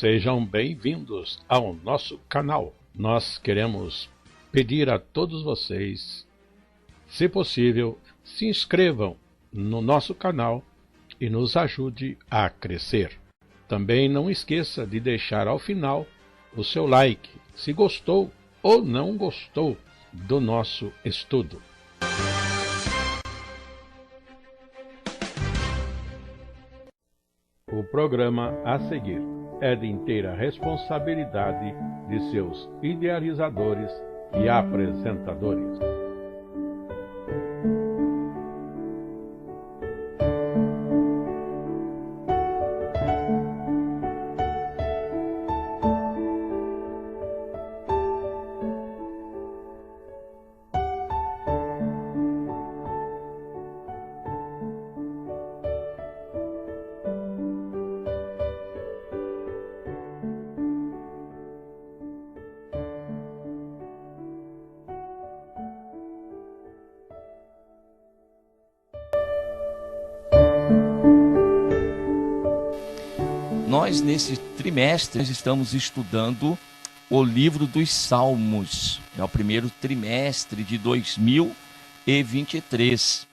Sejam bem-vindos ao nosso canal. Nós queremos pedir a todos vocês, se possível, se inscrevam no nosso canal e nos ajude a crescer. Também não esqueça de deixar ao final o seu like, se gostou ou não gostou do nosso estudo. O programa a seguir é de inteira responsabilidade de seus idealizadores e apresentadores. Nós, nesse trimestre, estamos estudando o livro dos Salmos. É o primeiro trimestre de 2023.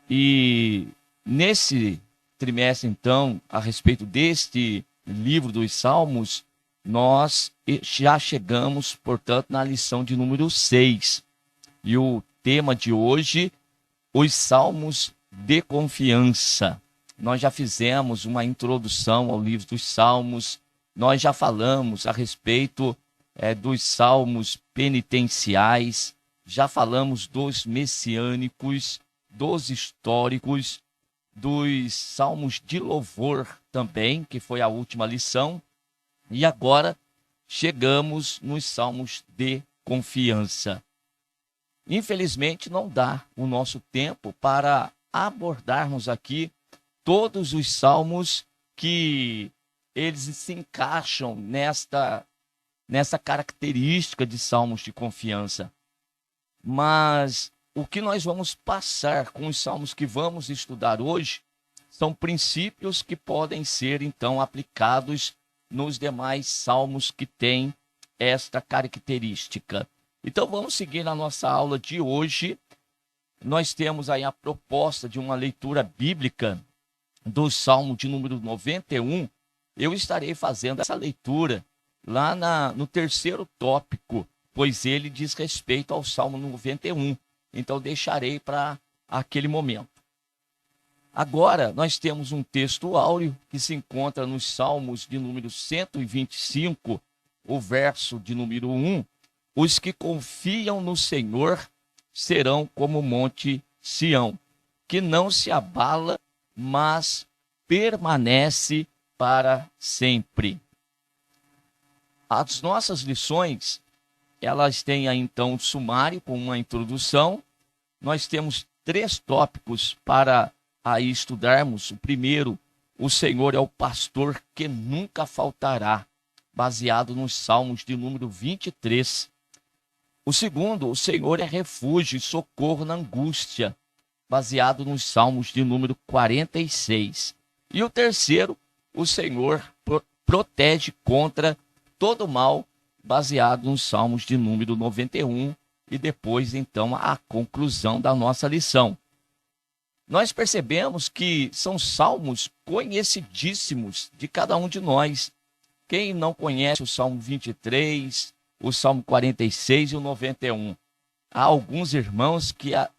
E nesse trimestre, então, a respeito deste livro dos Salmos, nós já chegamos, portanto, na lição de número 6. E o tema de hoje, os Salmos de confiança. Nós já fizemos uma introdução ao livro dos Salmos, nós já falamos a respeito dos salmos penitenciais, já falamos dos messiânicos, dos históricos, dos salmos de louvor também, que foi a última lição, e agora chegamos nos salmos de confiança. Infelizmente não dá o nosso tempo para abordarmos aqui todos os salmos que eles se encaixam nessa característica de salmos de confiança. Mas o que nós vamos passar com os salmos que vamos estudar hoje são princípios que podem ser, então, aplicados nos demais salmos que têm esta característica. Então, vamos seguir na nossa aula de hoje. Nós temos aí a proposta de uma leitura bíblica do Salmo de número 91, eu estarei fazendo essa leitura lá no terceiro tópico, pois ele diz respeito ao Salmo 91. Então, deixarei para aquele momento. Agora, nós temos um texto áureo que se encontra nos Salmos de número 125, o verso de número 1. Os que confiam no Senhor serão como o monte Sião, que não se abala, mas permanece para sempre. As nossas lições, elas têm aí então um sumário com uma introdução. Nós temos 3 tópicos para aí estudarmos. O primeiro, o Senhor é o pastor que nunca faltará, baseado nos Salmos de número 23. O segundo, o Senhor é refúgio e socorro na angústia, baseado nos Salmos de número 46. E o terceiro, o Senhor protege contra todo mal, baseado nos Salmos de número 91. E depois, então, a conclusão da nossa lição. Nós percebemos que são salmos conhecidíssimos de cada um de nós. Quem não conhece o Salmo 23, o Salmo 46 e o 91? Há alguns irmãos que já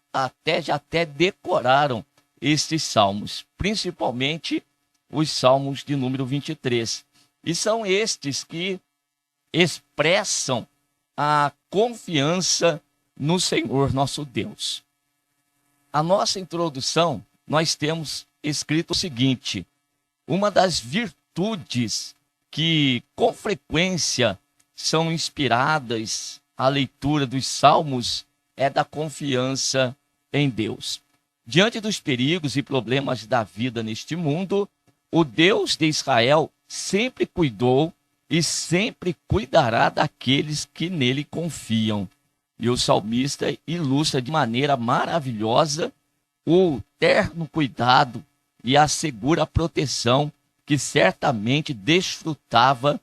decoraram estes salmos, principalmente os salmos de número 23. E são estes que expressam a confiança no Senhor nosso Deus. A nossa introdução, nós temos escrito o seguinte: uma das virtudes que com frequência são inspiradas à leitura dos salmos é da confiança em Deus. Diante dos perigos e problemas da vida neste mundo, o Deus de Israel sempre cuidou e sempre cuidará daqueles que nele confiam. E o salmista ilustra de maneira maravilhosa o terno cuidado e a segura proteção que certamente desfrutava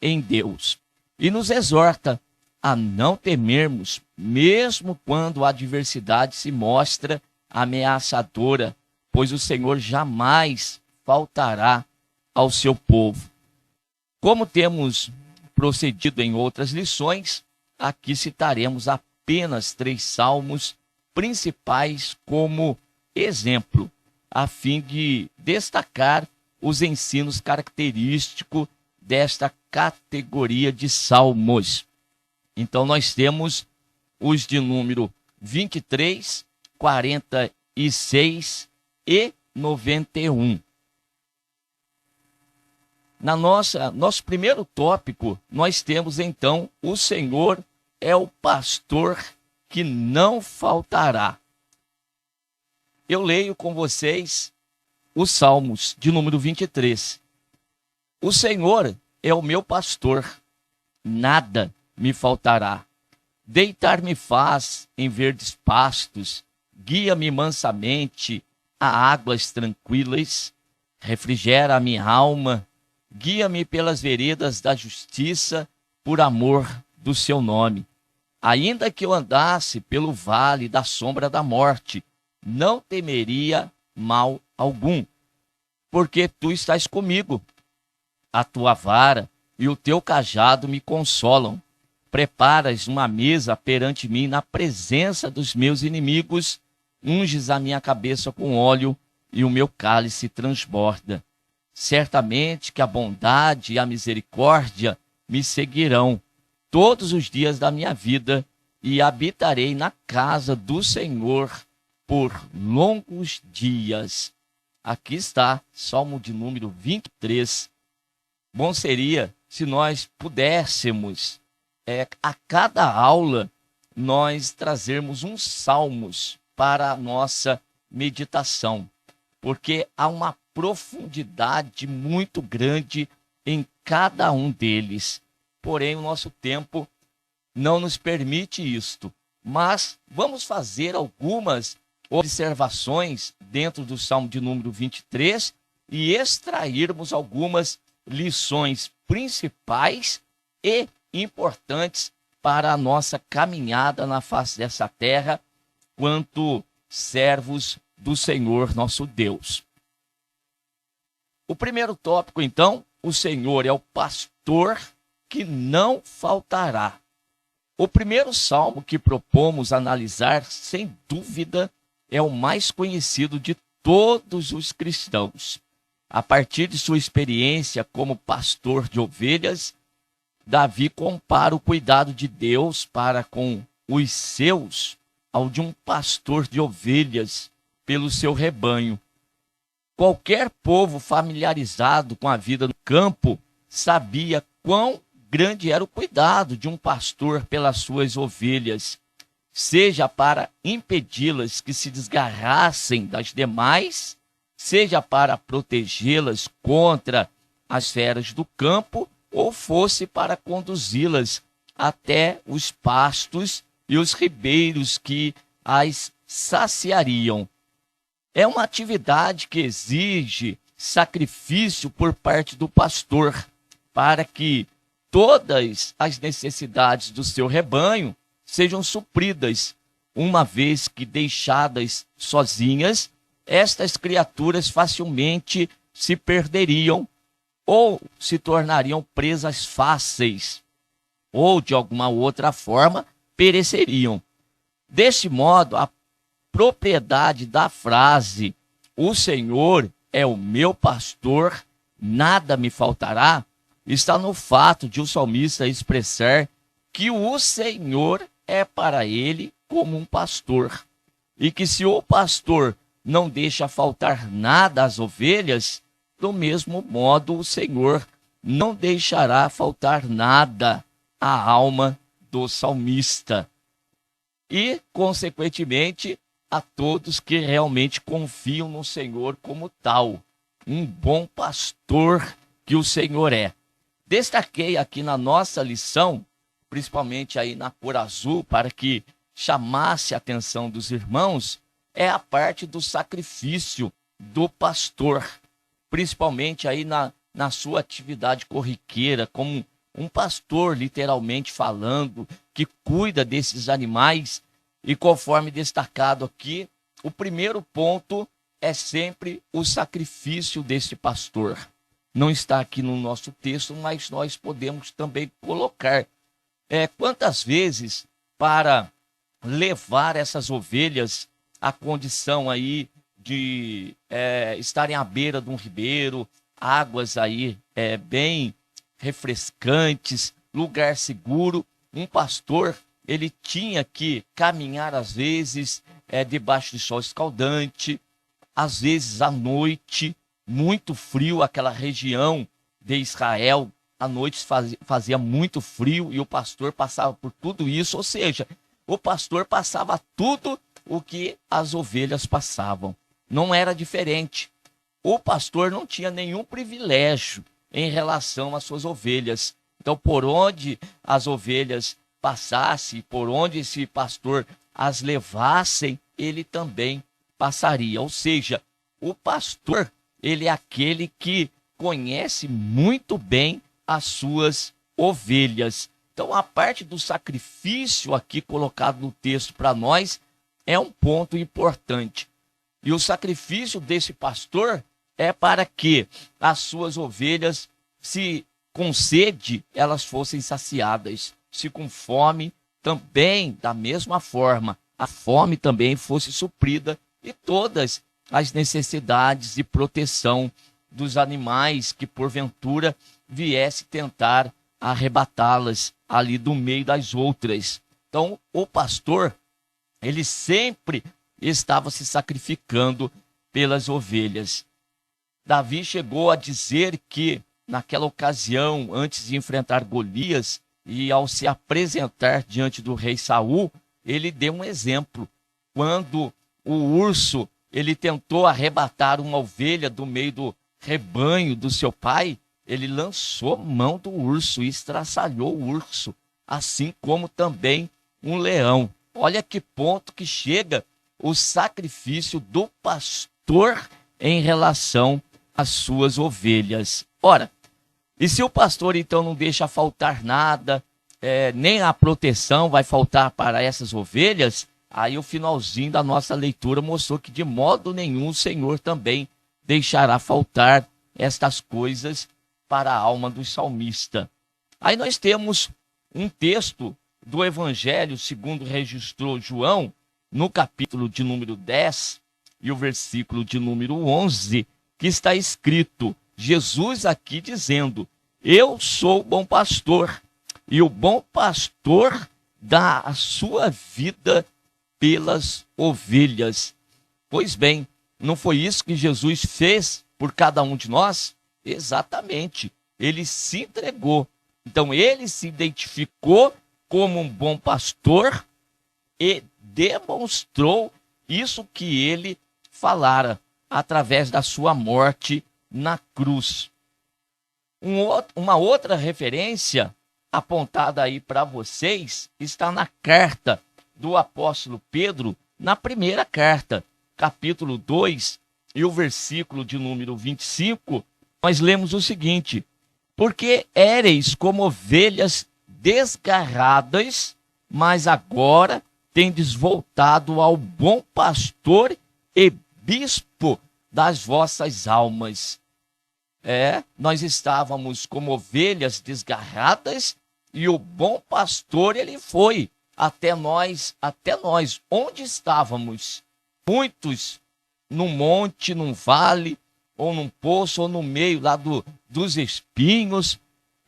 em Deus. E nos exorta a não temermos, mesmo quando a adversidade se mostra ameaçadora, pois o Senhor jamais faltará ao seu povo. Como temos procedido em outras lições, aqui citaremos apenas 3 salmos principais como exemplo, a fim de destacar os ensinos característicos desta categoria de salmos. Então nós temos os de número 23, 46 e 91. Nosso primeiro tópico, nós temos então: o Senhor é o pastor que não faltará. Eu leio com vocês os Salmos de número 23. O Senhor é o meu pastor, nada me faltará. Deitar-me faz em verdes pastos, guia-me mansamente a águas tranquilas, refrigera a minha alma, guia-me pelas veredas da justiça, por amor do seu nome. Ainda que eu andasse pelo vale da sombra da morte, não temeria mal algum, porque tu estás comigo. A tua vara e o teu cajado me consolam. Preparas uma mesa perante mim na presença dos meus inimigos, unges a minha cabeça com óleo e o meu cálice transborda. Certamente que a bondade e a misericórdia me seguirão todos os dias da minha vida, e habitarei na casa do Senhor por longos dias. Aqui está, Salmo de número 23. Bom seria se nós pudéssemos, a cada aula, nós trazermos uns salmos para a nossa meditação, porque há uma profundidade muito grande em cada um deles. Porém, o nosso tempo não nos permite isto. Mas vamos fazer algumas observações dentro do Salmo de número 23 e extrairmos algumas lições principais e importantes para a nossa caminhada na face dessa terra, quanto servos do Senhor nosso Deus. O primeiro tópico, então: o Senhor é o pastor que não faltará. O primeiro salmo que propomos analisar, sem dúvida, é o mais conhecido de todos os cristãos. A partir de sua experiência como pastor de ovelhas, Davi compara o cuidado de Deus para com os seus ao de um pastor de ovelhas pelo seu rebanho. Qualquer povo familiarizado com a vida no campo sabia quão grande era o cuidado de um pastor pelas suas ovelhas, seja para impedi-las que se desgarrassem das demais, seja para protegê-las contra as feras do campo, ou fosse para conduzi-las até os pastos e os ribeiros que as saciariam. É uma atividade que exige sacrifício por parte do pastor, para que todas as necessidades do seu rebanho sejam supridas, uma vez que deixadas sozinhas, estas criaturas facilmente se perderiam ou se tornariam presas fáceis, ou de alguma outra forma pereceriam. Deste modo, a propriedade da frase "o Senhor é o meu pastor, nada me faltará" está no fato de o salmista expressar que o Senhor é para ele como um pastor, e que se o pastor não deixa faltar nada às ovelhas, do mesmo modo o Senhor não deixará faltar nada à alma do salmista. E, consequentemente, a todos que realmente confiam no Senhor como tal, um bom pastor que o Senhor é. Destaquei aqui na nossa lição, principalmente aí na cor azul, para que chamasse a atenção dos irmãos, é a parte do sacrifício do pastor. principalmente aí na sua atividade corriqueira, como um pastor, literalmente falando, que cuida desses animais. E conforme destacado aqui, o primeiro ponto é sempre o sacrifício desse pastor. Não está aqui no nosso texto, mas nós podemos também colocar. Quantas vezes, para levar essas ovelhas à condição aí de estarem à beira de um ribeiro, águas aí bem refrescantes, lugar seguro, um pastor, ele tinha que caminhar às vezes debaixo de sol escaldante, às vezes à noite, muito frio, aquela região de Israel, à noite fazia muito frio e o pastor passava por tudo isso, ou seja, o pastor passava tudo o que as ovelhas passavam. Não era diferente. O pastor não tinha nenhum privilégio em relação às suas ovelhas. Então, por onde as ovelhas passassem, por onde esse pastor as levassem, ele também passaria. Ou seja, o pastor, ele é aquele que conhece muito bem as suas ovelhas. Então, a parte do sacrifício aqui colocado no texto para nós é um ponto importante. E o sacrifício desse pastor é para que as suas ovelhas, se com sede, elas fossem saciadas. Se com fome, também, da mesma forma, a fome também fosse suprida e todas as necessidades de proteção dos animais que, porventura, viesse tentar arrebatá-las ali do meio das outras. Então, o pastor, ele sempre estava se sacrificando pelas ovelhas. Davi chegou a dizer que, naquela ocasião, antes de enfrentar Golias, e ao se apresentar diante do rei Saul, ele deu um exemplo. Quando o urso, ele tentou arrebatar uma ovelha do meio do rebanho do seu pai, ele lançou mão do urso e estraçalhou o urso, assim como também um leão. Olha que ponto que chega o sacrifício do pastor em relação às suas ovelhas. Ora, e se o pastor então não deixa faltar nada, nem a proteção vai faltar para essas ovelhas, aí o finalzinho da nossa leitura mostrou que de modo nenhum o Senhor também deixará faltar estas coisas para a alma do salmista. Aí nós temos um texto do Evangelho segundo registrou João, no capítulo de número 10 e o versículo de número 11, que está escrito, Jesus aqui dizendo, eu sou o bom pastor, e o bom pastor dá a sua vida pelas ovelhas. Pois bem, não foi isso que Jesus fez por cada um de nós? Exatamente, ele se entregou. Então ele se identificou como um bom pastor e demonstrou isso que ele falara através da sua morte na cruz. Uma outra referência apontada aí para vocês está na carta do apóstolo Pedro, na primeira carta, capítulo 2 e o versículo de número 25, nós lemos o seguinte, porque éreis como ovelhas desgarradas, mas agora tendes voltado ao bom pastor e bispo das vossas almas. Nós estávamos como ovelhas desgarradas e o bom pastor, ele foi até nós. Onde estávamos? Muitos num monte, num vale, ou num poço, ou no meio lá dos espinhos.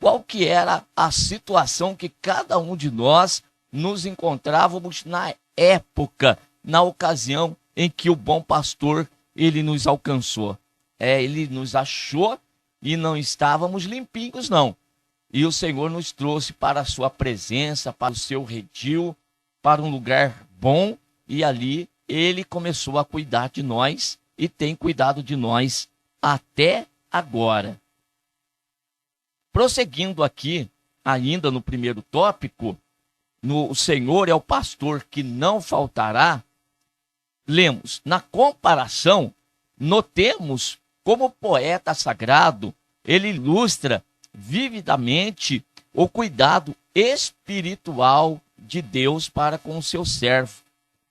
Qual que era a situação que cada um de nós nos encontrávamos na época, na ocasião em que o bom pastor, ele nos alcançou? Ele nos achou e não estávamos limpinhos, não. E o Senhor nos trouxe para a sua presença, para o seu redil, para um lugar bom, e ali ele começou a cuidar de nós e tem cuidado de nós até agora. Prosseguindo aqui, ainda no primeiro tópico, o Senhor é o pastor que não faltará, lemos, na comparação, notemos Como poeta sagrado, ele ilustra vividamente o cuidado espiritual de Deus para com o seu servo,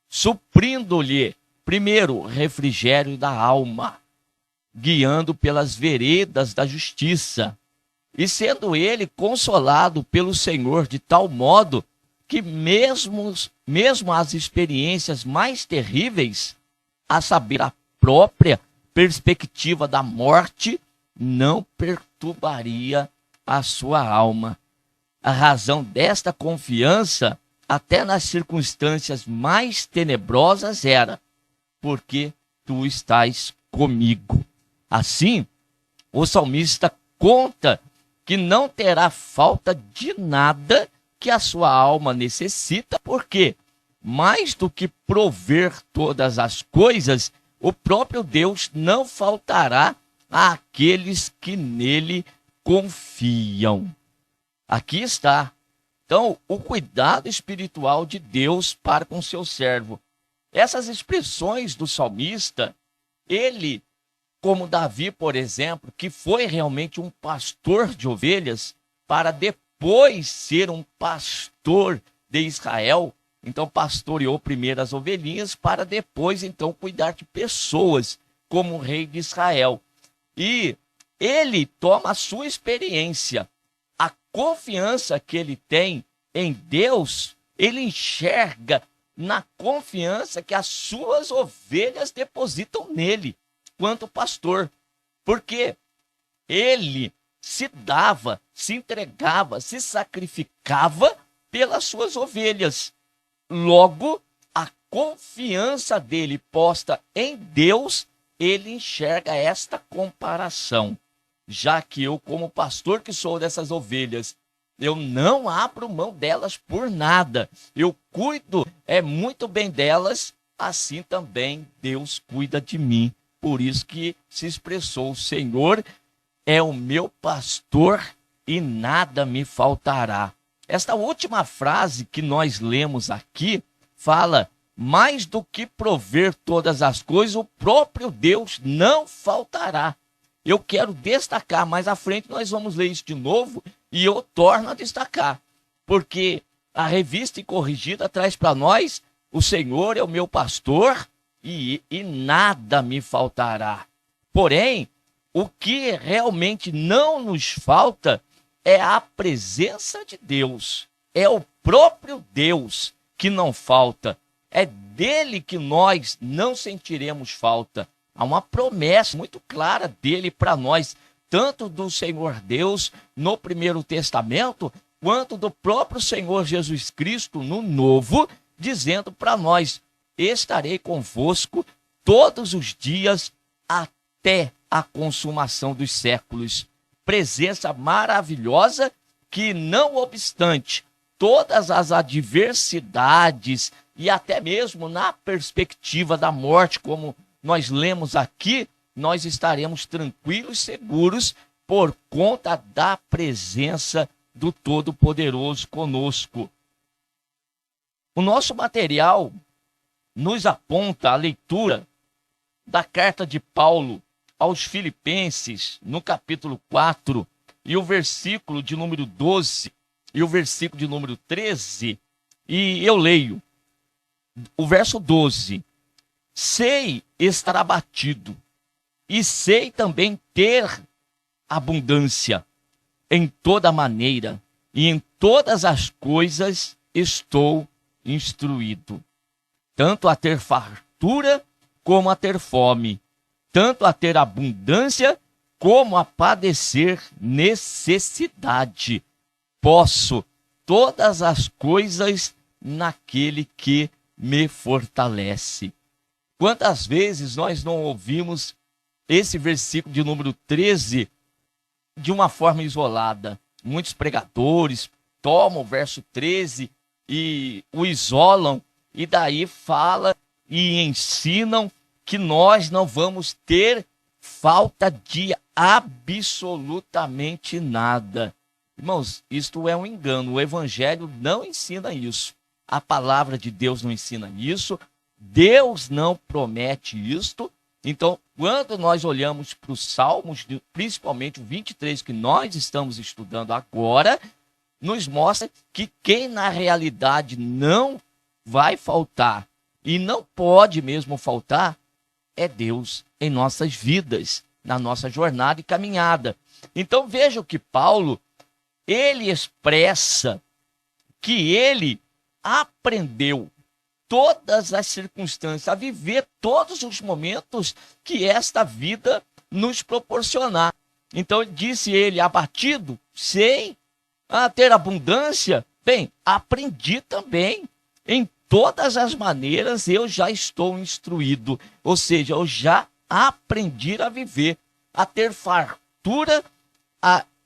suprindo-lhe, primeiro, o refrigério da alma, guiando pelas veredas da justiça, e sendo ele consolado pelo Senhor de tal modo que mesmo as experiências mais terríveis, a saber, a própria perspectiva da morte, não perturbaria a sua alma. A razão desta confiança, até nas circunstâncias mais tenebrosas, era: porque tu estás comigo. Assim, o salmista conta que não terá falta de nada que a sua alma necessita, porque, mais do que prover todas as coisas, o próprio Deus não faltará àqueles que nele confiam. Aqui está, então, o cuidado espiritual de Deus para com seu servo. Essas expressões do salmista, ele, como Davi, por exemplo, que foi realmente um pastor de ovelhas, para depois ser um pastor de Israel, então pastoreou primeiro as ovelhinhas, para depois, então, cuidar de pessoas, como rei de Israel. E ele toma a sua experiência, a confiança que ele tem em Deus, ele enxerga na confiança que as suas ovelhas depositam nele, quanto pastor. Porque ele se dava, se entregava, se sacrificava pelas suas ovelhas. Logo, a confiança dele posta em Deus, ele enxerga esta comparação. Já que eu, como pastor que sou dessas ovelhas, eu não abro mão delas por nada. Eu cuido muito bem delas, assim também Deus cuida de mim. Por isso que se expressou: o Senhor é o meu pastor e nada me faltará. Esta última frase que nós lemos aqui fala: mais do que prover todas as coisas, o próprio Deus não faltará. Eu quero destacar, mais à frente nós vamos ler isso de novo e eu torno a destacar, porque a Revista e Corrigida traz para nós: o Senhor é o meu pastor e nada me faltará. Porém, o que realmente não nos falta é a presença de Deus. É o próprio Deus que não falta. É dele que nós não sentiremos falta. Há uma promessa muito clara dele para nós, tanto do Senhor Deus no Primeiro Testamento, quanto do próprio Senhor Jesus Cristo no Novo, dizendo para nós: estarei convosco todos os dias até a consumação dos séculos. Presença maravilhosa que, não obstante todas as adversidades e até mesmo na perspectiva da morte, como nós lemos aqui, nós estaremos tranquilos, seguros, por conta da presença do Todo-Poderoso conosco. O nosso material nos aponta a leitura da carta de Paulo aos Filipenses, no capítulo 4, e o versículo de número 12, e o versículo de número 13, e eu leio o verso 12. Sei estar abatido, e sei também ter abundância. Em toda maneira e em todas as coisas estou instruído, tanto a ter fartura como a ter fome, tanto a ter abundância como a padecer necessidade. Posso todas as coisas naquele que me fortalece. Quantas vezes nós não ouvimos esse versículo de número 13 de uma forma isolada? Muitos pregadores tomam o verso 13 e o isolam, e daí fala e ensinam que nós não vamos ter falta de absolutamente nada. Irmãos, isto é um engano. O Evangelho não ensina isso. A palavra de Deus não ensina isso. Deus não promete isto. Então, quando nós olhamos para os Salmos, principalmente o 23 que nós estamos estudando agora, nos mostra que quem na realidade não vai faltar e não pode mesmo faltar é Deus em nossas vidas, na nossa jornada e caminhada. Então veja que Paulo, ele expressa que ele aprendeu todas as circunstâncias, a viver todos os momentos que esta vida nos proporcionar. Então disse ele, abatido, sei, a ter abundância, bem, aprendi também. Em todas as maneiras eu já estou instruído, ou seja, eu já aprendi a viver, a ter fartura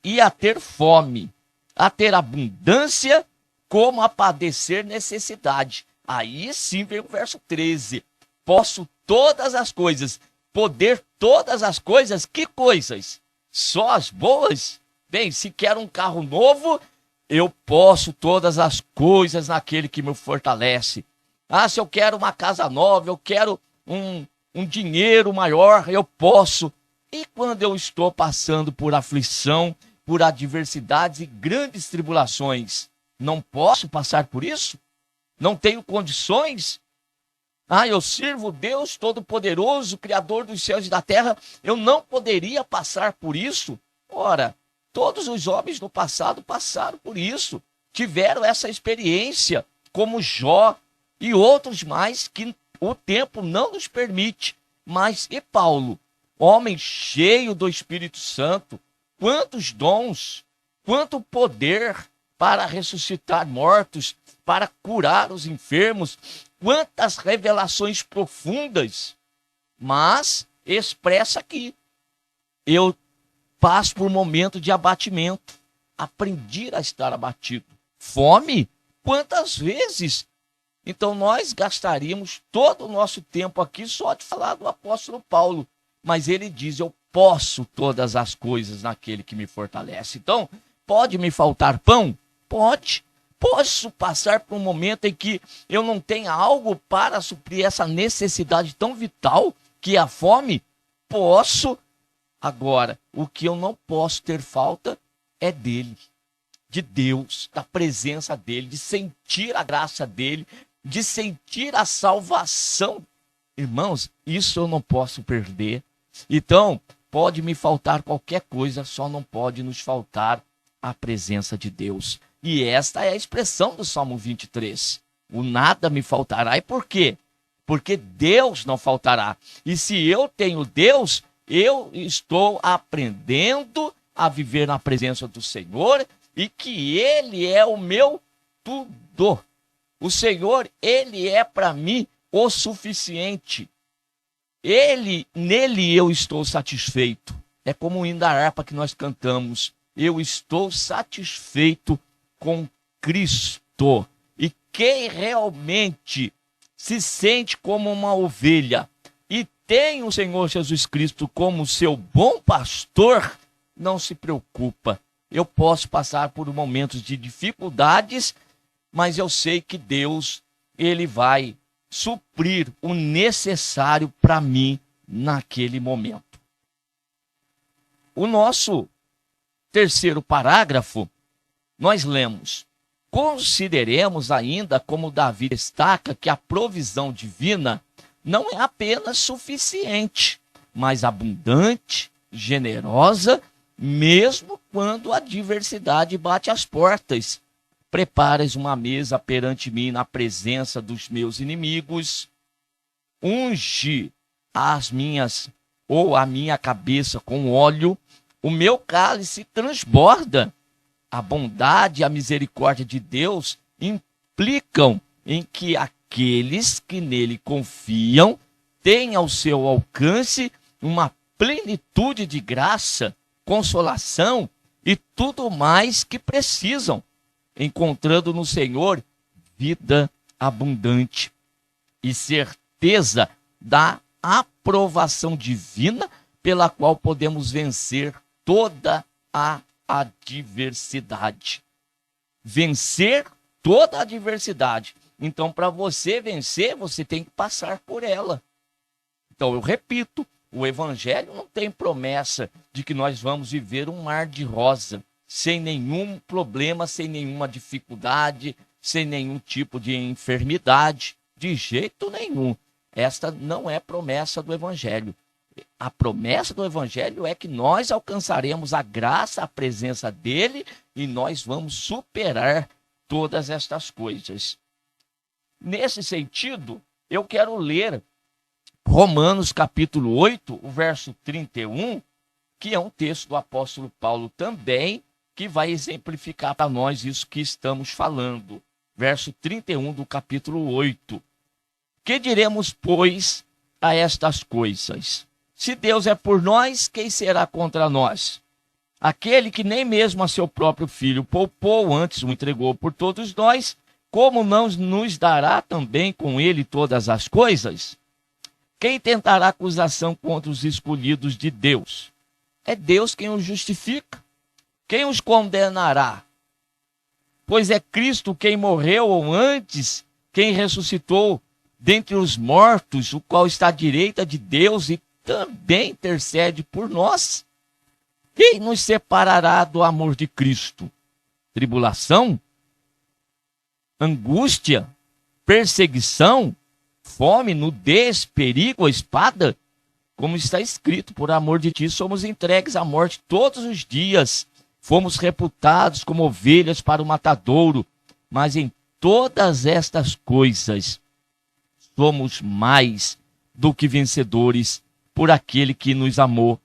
e a ter fome, a ter abundância, como a padecer necessidade. Aí sim vem o verso 13. Posso todas as coisas, poder todas as coisas, que coisas? Só as boas? Bem, se quero um carro novo, eu posso todas as coisas naquele que me fortalece. Ah, se eu quero uma casa nova, eu quero um dinheiro maior, eu posso. E quando eu estou passando por aflição, por adversidades e grandes tribulações, não posso passar por isso? Não tenho condições? Ah, eu sirvo Deus Todo-Poderoso, Criador dos céus e da terra, eu não poderia passar por isso? Ora, todos os homens no passado passaram por isso, tiveram essa experiência, como Jó e outros mais que o tempo não nos permite. Mas e Paulo, homem cheio do Espírito Santo, quantos dons, quanto poder para ressuscitar mortos, para curar os enfermos, quantas revelações profundas, mas expressa aqui, eu passo por um momento de abatimento, aprendi a estar abatido. Fome? Quantas vezes? Então nós gastaríamos todo o nosso tempo aqui só de falar do apóstolo Paulo, mas ele diz, eu posso todas as coisas naquele que me fortalece. Então, pode me faltar pão? Pode. Posso passar por um momento em que eu não tenha algo para suprir essa necessidade tão vital que é a fome? Posso. Agora, o que eu não posso ter falta é dele, de Deus, da presença dele, de sentir a graça dele, de sentir a salvação. Irmãos, isso eu não posso perder. Então, pode me faltar qualquer coisa, só não pode nos faltar a presença de Deus. E esta é a expressão do Salmo 23. O nada me faltará. E por quê? Porque Deus não faltará. E se eu tenho Deus, eu estou aprendendo a viver na presença do Senhor e que Ele é o meu tudo. O Senhor, Ele é para mim o suficiente. Nele eu estou satisfeito. É como o hino da harpa que nós cantamos. Eu estou satisfeito com Cristo. E quem realmente se sente como uma ovelha e tem o Senhor Jesus Cristo como seu bom pastor, não se preocupa. Eu posso passar por momentos de dificuldades, mas eu sei que Deus, Ele vai suprir o necessário para mim naquele momento. O nosso terceiro parágrafo, nós lemos: consideremos ainda, como Davi destaca, que a provisão divina não é apenas suficiente, mas abundante, generosa, mesmo quando a adversidade bate às portas. Preparas uma mesa perante mim na presença dos meus inimigos, unge a minha cabeça com óleo, o meu cálice transborda. A bondade e a misericórdia de Deus implicam em que aqueles que nele confiam têm ao seu alcance uma plenitude de graça, consolação e tudo mais que precisam, encontrando no Senhor vida abundante e certeza da aprovação divina pela qual podemos vencer toda a adversidade. Vencer toda a adversidade. Então, para você vencer, você tem que passar por ela. Então, eu repito, o Evangelho não tem promessa de que nós vamos viver um mar de rosa, sem nenhum problema, sem nenhuma dificuldade, sem nenhum tipo de enfermidade, de jeito nenhum. Esta não é promessa do Evangelho. A promessa do Evangelho é que nós alcançaremos a graça, a presença dele, e nós vamos superar todas estas coisas. Nesse sentido, eu quero ler Romanos capítulo 8, o verso 31, que é um texto do apóstolo Paulo também, que vai exemplificar para nós isso que estamos falando. Verso 31 do capítulo 8. Que diremos, pois, a estas coisas? Se Deus é por nós, quem será contra nós? Aquele que nem mesmo a seu próprio filho poupou, antes o entregou por todos nós, como não nos dará também com ele todas as coisas? Quem tentará acusação contra os escolhidos de Deus? É Deus quem os justifica. Quem os condenará? Pois é Cristo quem morreu, ou antes, quem ressuscitou dentre os mortos, o qual está à direita de Deus e também intercede por nós. Quem nos separará do amor de Cristo? Tribulação? Angústia? Perseguição? Fome, nudez, perigo, a espada? Como está escrito, por amor de ti somos entregues à morte todos os dias. Fomos reputados como ovelhas para o matadouro, mas em todas estas coisas somos mais do que vencedores por aquele que nos amou.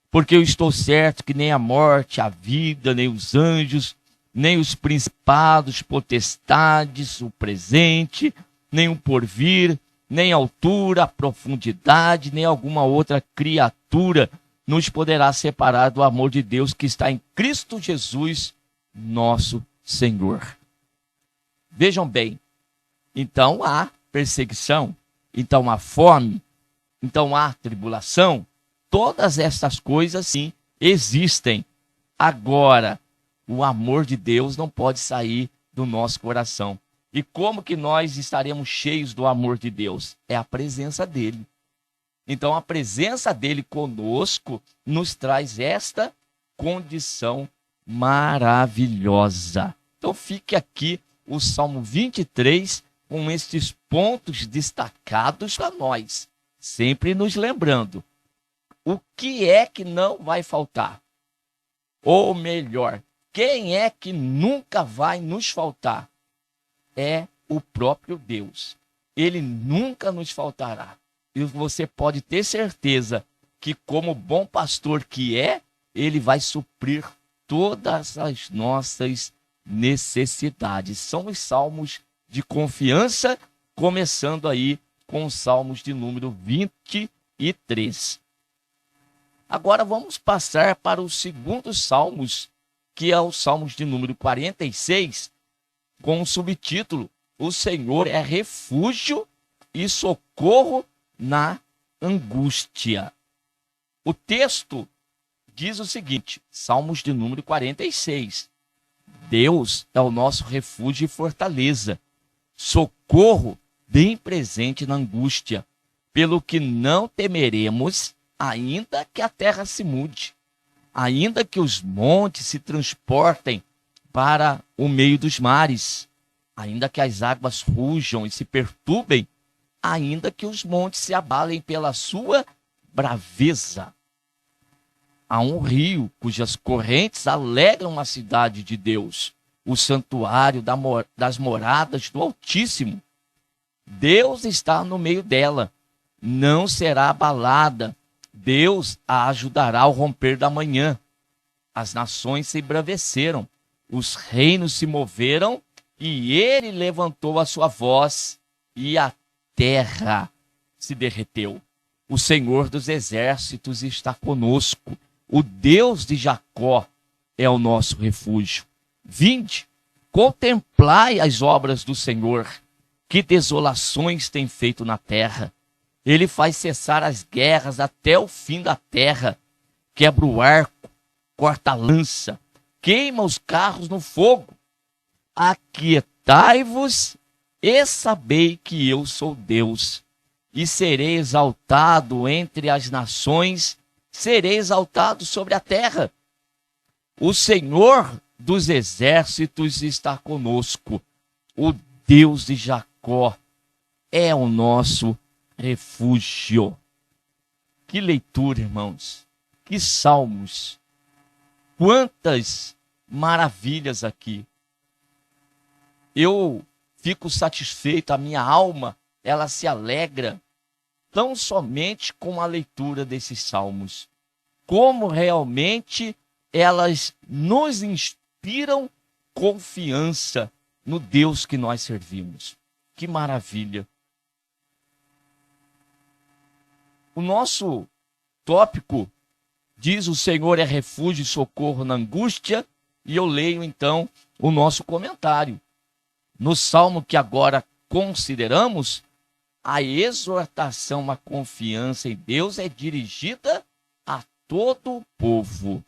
Porque eu estou certo que nem a morte, a vida, nem os anjos, nem os principados, potestades, o presente, nem o porvir, nem a altura, a profundidade, nem alguma outra criatura nos poderá separar do amor de Deus que está em Cristo Jesus, nosso Senhor. Vejam bem, então há perseguição, então há fome, então há tribulação, todas essas coisas sim existem. Agora, o amor de Deus não pode sair do nosso coração. E como que nós estaremos cheios do amor de Deus? É a presença dele. Então, a presença dele conosco nos traz esta condição maravilhosa. Então, fique aqui o Salmo 23 com estes pontos destacados para nós, sempre nos lembrando o que é que não vai faltar. Ou melhor, quem é que nunca vai nos faltar? É o próprio Deus. Ele nunca nos faltará. E você pode ter certeza que, como bom pastor que é, ele vai suprir todas as nossas necessidades. São os salmos de confiança, começando aí com os salmos de número 23. Agora vamos passar para os segundos salmos, que é os salmos de número 46, com o subtítulo: O Senhor é refúgio e socorro na angústia. O texto diz o seguinte, Salmos de número 46. Deus é o nosso refúgio e fortaleza, socorro bem presente na angústia, pelo que não temeremos, ainda que a terra se mude, ainda que os montes se transportem para o meio dos mares, ainda que as águas rujam e se perturbem, ainda que os montes se abalem pela sua braveza. Há um rio cujas correntes alegram a cidade de Deus, o santuário das moradas do Altíssimo. Deus está no meio dela, não será abalada. Deus a ajudará ao romper da manhã. As nações se embraveceram, os reinos se moveram, e ele levantou a sua voz, e a terra se derreteu. O Senhor dos exércitos está conosco. O Deus de Jacó é o nosso refúgio. Vinde, contemplai as obras do Senhor. Que desolações tem feito na terra. Ele faz cessar as guerras até o fim da terra. Quebra o arco, corta a lança, queima os carros no fogo. Aquietai-vos e sabei que eu sou Deus. e serei exaltado entre as nações, serei exaltado sobre a terra. O Senhor dos exércitos está conosco. O Deus de Jacó é o nosso refúgio. Que leitura, irmãos. Que salmos. Quantas maravilhas aqui. Eu fico satisfeito, a minha alma, ela se alegra tão somente com a leitura desses salmos. Como realmente elas nos inspiram confiança no Deus que nós servimos. Que maravilha! O nosso tópico diz: o Senhor é refúgio e socorro na angústia, e eu leio então o nosso comentário. No salmo que agora consideramos, a exortação à confiança em Deus é dirigida a todo o povo,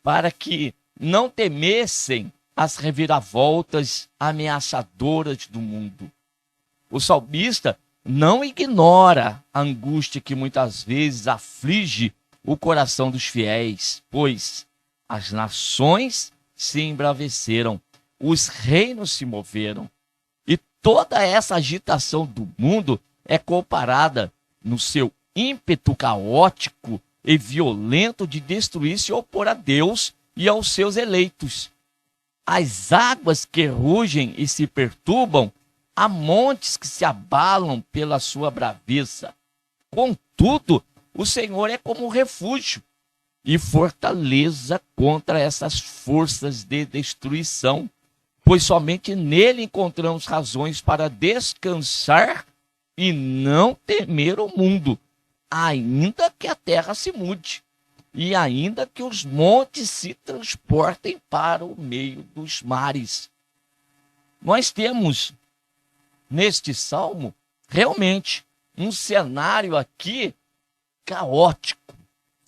para que não temessem as reviravoltas ameaçadoras do mundo. O salmista não ignora a angústia que muitas vezes aflige o coração dos fiéis, pois as nações se embraveceram, os reinos se moveram, e toda essa agitação do mundo é comparada no seu ímpeto caótico e violento de destruir, se opor a Deus e aos seus eleitos. As águas que rugem e se perturbam, há montes que se abalam pela sua braveza. Contudo, o Senhor é como um refúgio e fortaleza contra essas forças de destruição, pois somente nele encontramos razões para descansar e não temer o mundo, ainda que a terra se mude e ainda que os montes se transportem para o meio dos mares. Nós temos neste salmo realmente um cenário aqui caótico,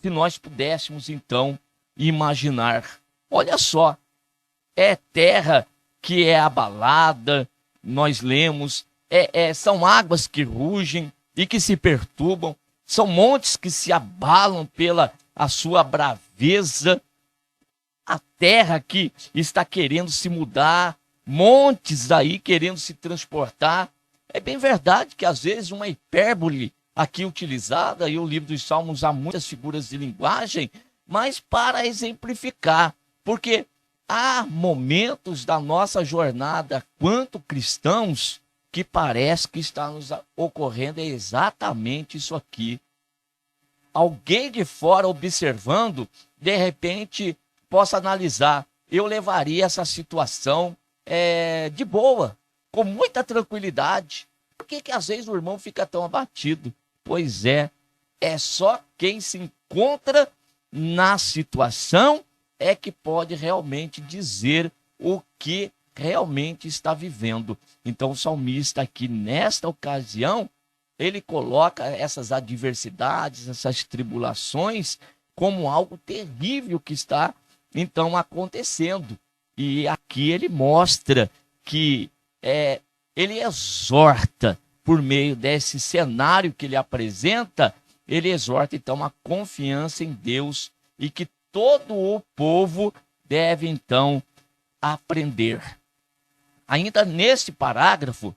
se nós pudéssemos então imaginar. Olha só, é terra que é abalada, nós lemos, são águas que rugem e que se perturbam, são montes que se abalam pela a sua braveza, a terra que está querendo se mudar, montes aí querendo se transportar. É bem verdade que às vezes uma hipérbole aqui utilizada, e o livro dos Salmos há muitas figuras de linguagem, mas para exemplificar, porque há momentos da nossa jornada quanto cristãos que parece que está nos ocorrendo exatamente isso aqui. Alguém de fora observando, de repente, possa analisar: eu levaria essa situação de boa, com muita tranquilidade. Por que às vezes o irmão fica tão abatido? Pois é só quem se encontra na situação é que pode realmente dizer o que realmente está vivendo. Então o salmista aqui, nesta ocasião, ele coloca essas adversidades, essas tribulações, como algo terrível que está, então, acontecendo. E aqui ele mostra que ele exorta, por meio desse cenário que ele apresenta, ele exorta, então, a confiança em Deus e que todo o povo deve, então, aprender. Ainda neste parágrafo,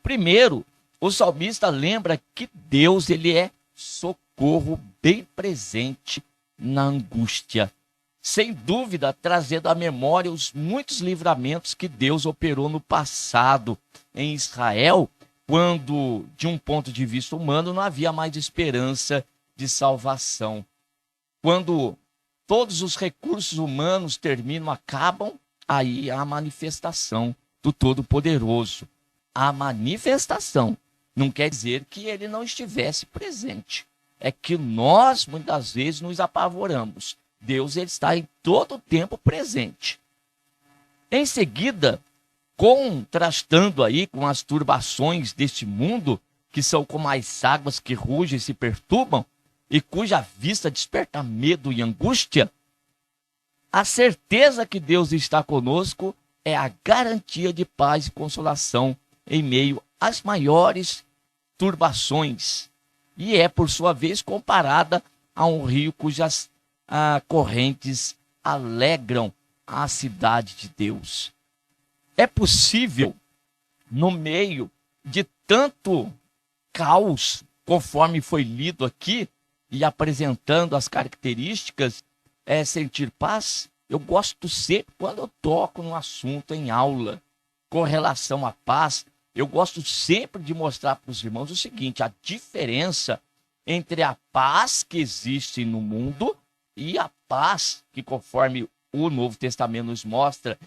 primeiro, o salmista lembra que Deus, ele é socorro bem presente na angústia. Sem dúvida, trazendo à memória os muitos livramentos que Deus operou no passado em Israel, quando, de um ponto de vista humano, não havia mais esperança de salvação. Quando todos os recursos humanos terminam, acabam, aí há a manifestação do Todo-Poderoso. A manifestação não quer dizer que ele não estivesse presente. É que nós, muitas vezes, nos apavoramos. Deus, ele está em todo o tempo presente. Em seguida, contrastando aí com as turbações deste mundo, que são como as águas que rugem e se perturbam, e cuja vista desperta medo e angústia, a certeza que Deus está conosco é a garantia de paz e consolação em meio às maiores turbações. E é, por sua vez, comparada a um rio cujas correntes alegram a cidade de Deus. É possível, no meio de tanto caos, conforme foi lido aqui, e apresentando as características, sentir paz? Eu gosto sempre, quando eu toco no assunto em aula, com relação à paz, eu gosto sempre de mostrar para os irmãos o seguinte: a diferença entre a paz que existe no mundo e a paz que, conforme o Novo Testamento nos mostra,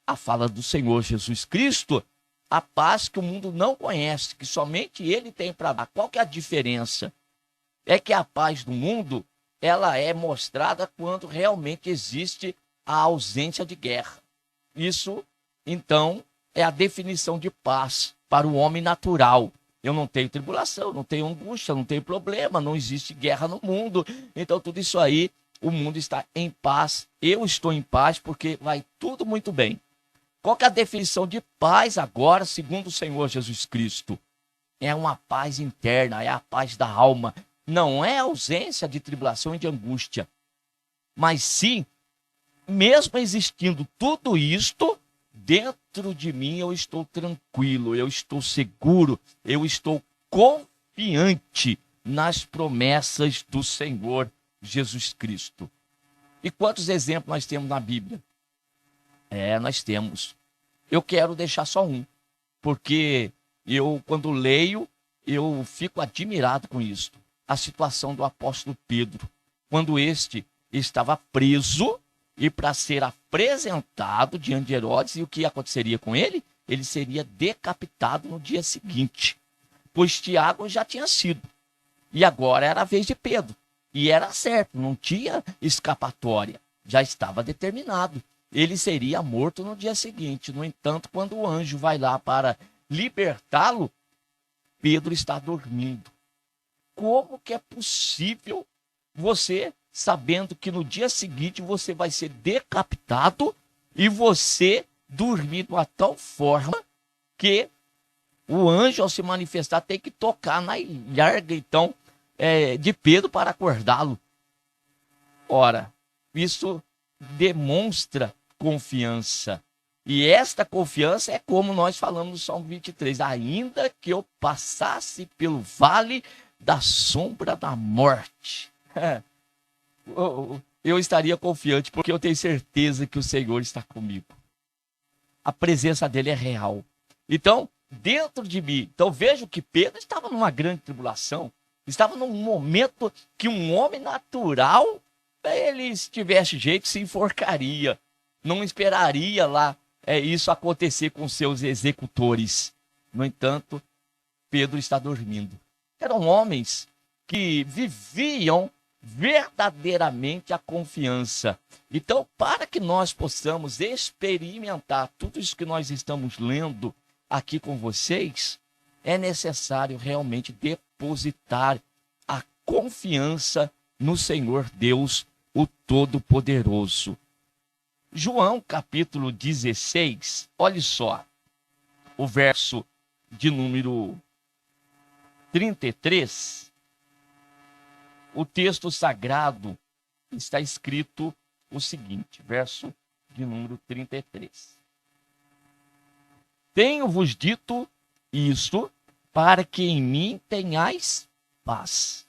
a fala do Senhor Jesus Cristo, a paz que o mundo não conhece, que somente Ele tem para dar. Qual que é a diferença? É que a paz do mundo, ela é mostrada quando realmente existe a ausência de guerra. Isso, então, é a definição de paz para o homem natural. Eu não tenho tribulação, não tenho angústia, não tenho problema, não existe guerra no mundo. Então, tudo isso aí, o mundo está em paz. Eu estou em paz porque vai tudo muito bem. Qual que é a definição de paz agora, segundo o Senhor Jesus Cristo? É uma paz interna, é a paz da alma. Não é ausência de tribulação e de angústia. Mas sim, mesmo existindo tudo isto, dentro de mim eu estou tranquilo, eu estou seguro, eu estou confiante nas promessas do Senhor Jesus Cristo. E quantos exemplos nós temos na Bíblia? Nós temos. Eu quero deixar só um, porque eu, quando leio, eu fico admirado com isso. A situação do apóstolo Pedro, quando este estava preso e para ser apresentado diante de Herodes, e o que aconteceria com ele? Ele seria decapitado no dia seguinte, pois Tiago já tinha sido. E agora era a vez de Pedro. E era certo, não tinha escapatória, já estava determinado. Ele seria morto no dia seguinte. No entanto, quando o anjo vai lá para libertá-lo, Pedro está dormindo. Como que é possível você, sabendo que no dia seguinte você vai ser decapitado, e você dormir de uma tal forma que o anjo, ao se manifestar, tem que tocar na ilharga, então, de Pedro para acordá-lo? Ora, isso demonstra confiança. E esta confiança é como nós falamos no Salmo 23. Ainda que eu passasse pelo vale da sombra da morte, eu estaria confiante, porque eu tenho certeza que o Senhor está comigo. A presença dele é real. Então, dentro de mim, então vejo que Pedro estava numa grande tribulação, estava num momento que um homem natural, ele, se tivesse jeito, se enforcaria. Não esperaria lá isso acontecer com seus executores. No entanto, Pedro está dormindo. Eram homens que viviam verdadeiramente a confiança. Então, para que nós possamos experimentar tudo isso que nós estamos lendo aqui com vocês, é necessário realmente depositar a confiança no Senhor Deus, o Todo-Poderoso. João, capítulo 16, olhe só, o verso de número 33, o texto sagrado está escrito o seguinte, verso de número 33. Tenho-vos dito isto para que em mim tenhais paz.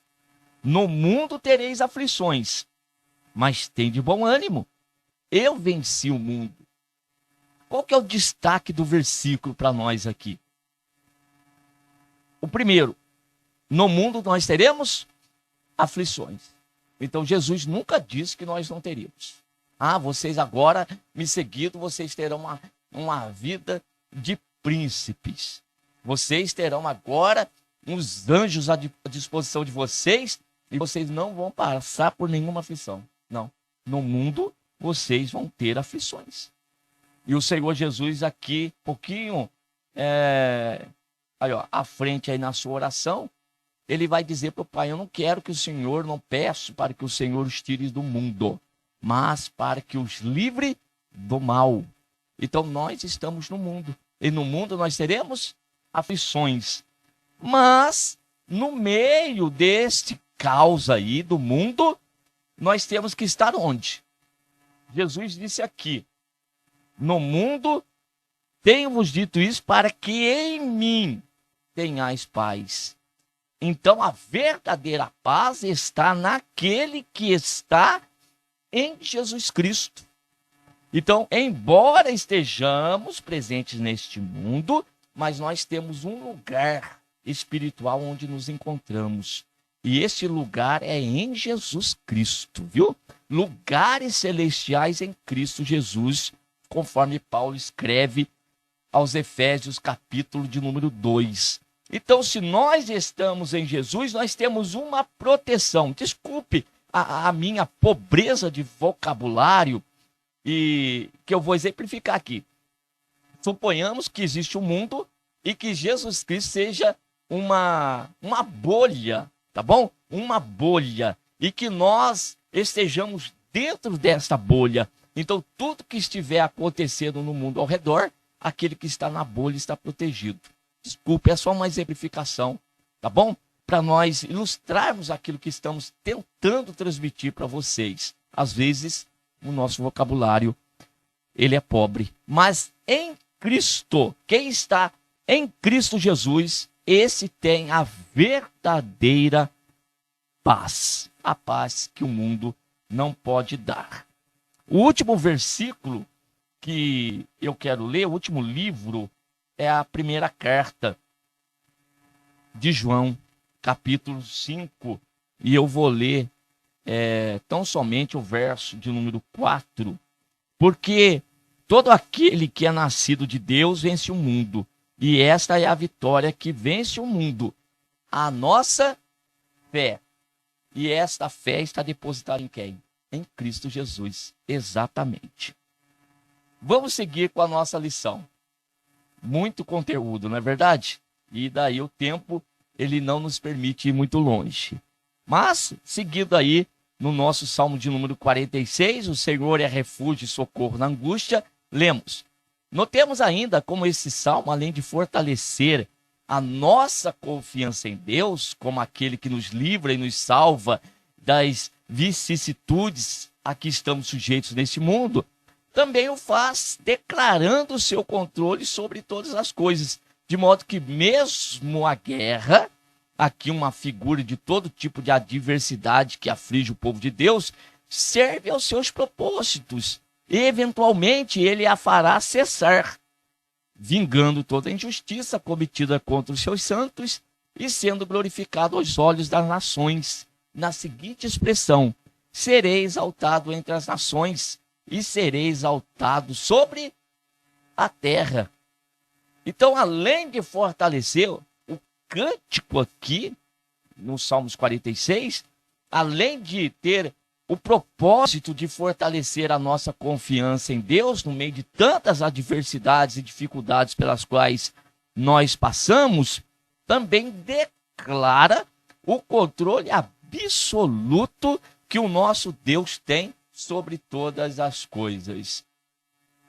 No mundo tereis aflições, mas tende bom ânimo. Eu venci o mundo. Qual que é o destaque do versículo para nós aqui? O primeiro, no mundo nós teremos aflições. Então Jesus nunca disse que nós não teríamos. Vocês agora, me seguindo, vocês terão uma vida de príncipes. Vocês terão agora uns anjos à disposição de vocês e vocês não vão passar por nenhuma aflição. Não. No mundo vocês vão ter aflições. E o Senhor Jesus aqui, um pouquinho à frente aí na sua oração, ele vai dizer para o Pai: eu não quero que o Senhor, não peço para que o Senhor os tire do mundo, mas para que os livre do mal. Então nós estamos no mundo, e no mundo nós teremos aflições. Mas, no meio deste caos aí do mundo, nós temos que estar onde? Jesus disse aqui, no mundo tenho-vos dito isso para que em mim tenhais paz. Então a verdadeira paz está naquele que está em Jesus Cristo. Então, embora estejamos presentes neste mundo, mas nós temos um lugar espiritual onde nos encontramos. E este lugar é em Jesus Cristo, viu? Lugares celestiais em Cristo Jesus, conforme Paulo escreve aos Efésios, capítulo de número 2. Então, se nós estamos em Jesus, nós temos uma proteção. Desculpe a minha pobreza de vocabulário, e que eu vou exemplificar aqui. Suponhamos que existe um mundo e que Jesus Cristo seja uma bolha, tá bom? Uma bolha. E que nós estejamos dentro dessa bolha. Então, tudo que estiver acontecendo no mundo ao redor, aquele que está na bolha está protegido. Desculpe, é só uma exemplificação, tá bom? Para nós ilustrarmos aquilo que estamos tentando transmitir para vocês. Às vezes, o nosso vocabulário, ele é pobre. Mas em Cristo, quem está em Cristo Jesus, esse tem a verdadeira paz. A paz que o mundo não pode dar. O último versículo que eu quero ler, o último livro, é a primeira carta de João, capítulo 5. E eu vou ler tão somente o verso de número 4. Porque todo aquele que é nascido de Deus vence o mundo. E esta é a vitória que vence o mundo, a nossa fé. E esta fé está depositada em quem? Em Cristo Jesus, exatamente. Vamos seguir com a nossa lição. Muito conteúdo, não é verdade? E daí o tempo, ele não nos permite ir muito longe. Mas, seguindo aí, no nosso Salmo de número 46, o Senhor é refúgio e socorro na angústia, lemos. Notemos ainda como esse salmo, além de fortalecer a nossa confiança em Deus, como aquele que nos livra e nos salva das vicissitudes a que estamos sujeitos neste mundo, também o faz declarando o seu controle sobre todas as coisas, de modo que mesmo a guerra, aqui uma figura de todo tipo de adversidade que aflige o povo de Deus, serve aos seus propósitos. E, eventualmente, ele a fará cessar, vingando toda a injustiça cometida contra os seus santos e sendo glorificado aos olhos das nações. Na seguinte expressão, serei exaltado entre as nações e serei exaltado sobre a terra. Então, além de fortalecer cântico aqui, no Salmos 46, além de ter o propósito de fortalecer a nossa confiança em Deus, no meio de tantas adversidades e dificuldades pelas quais nós passamos, também declara o controle absoluto que o nosso Deus tem sobre todas as coisas.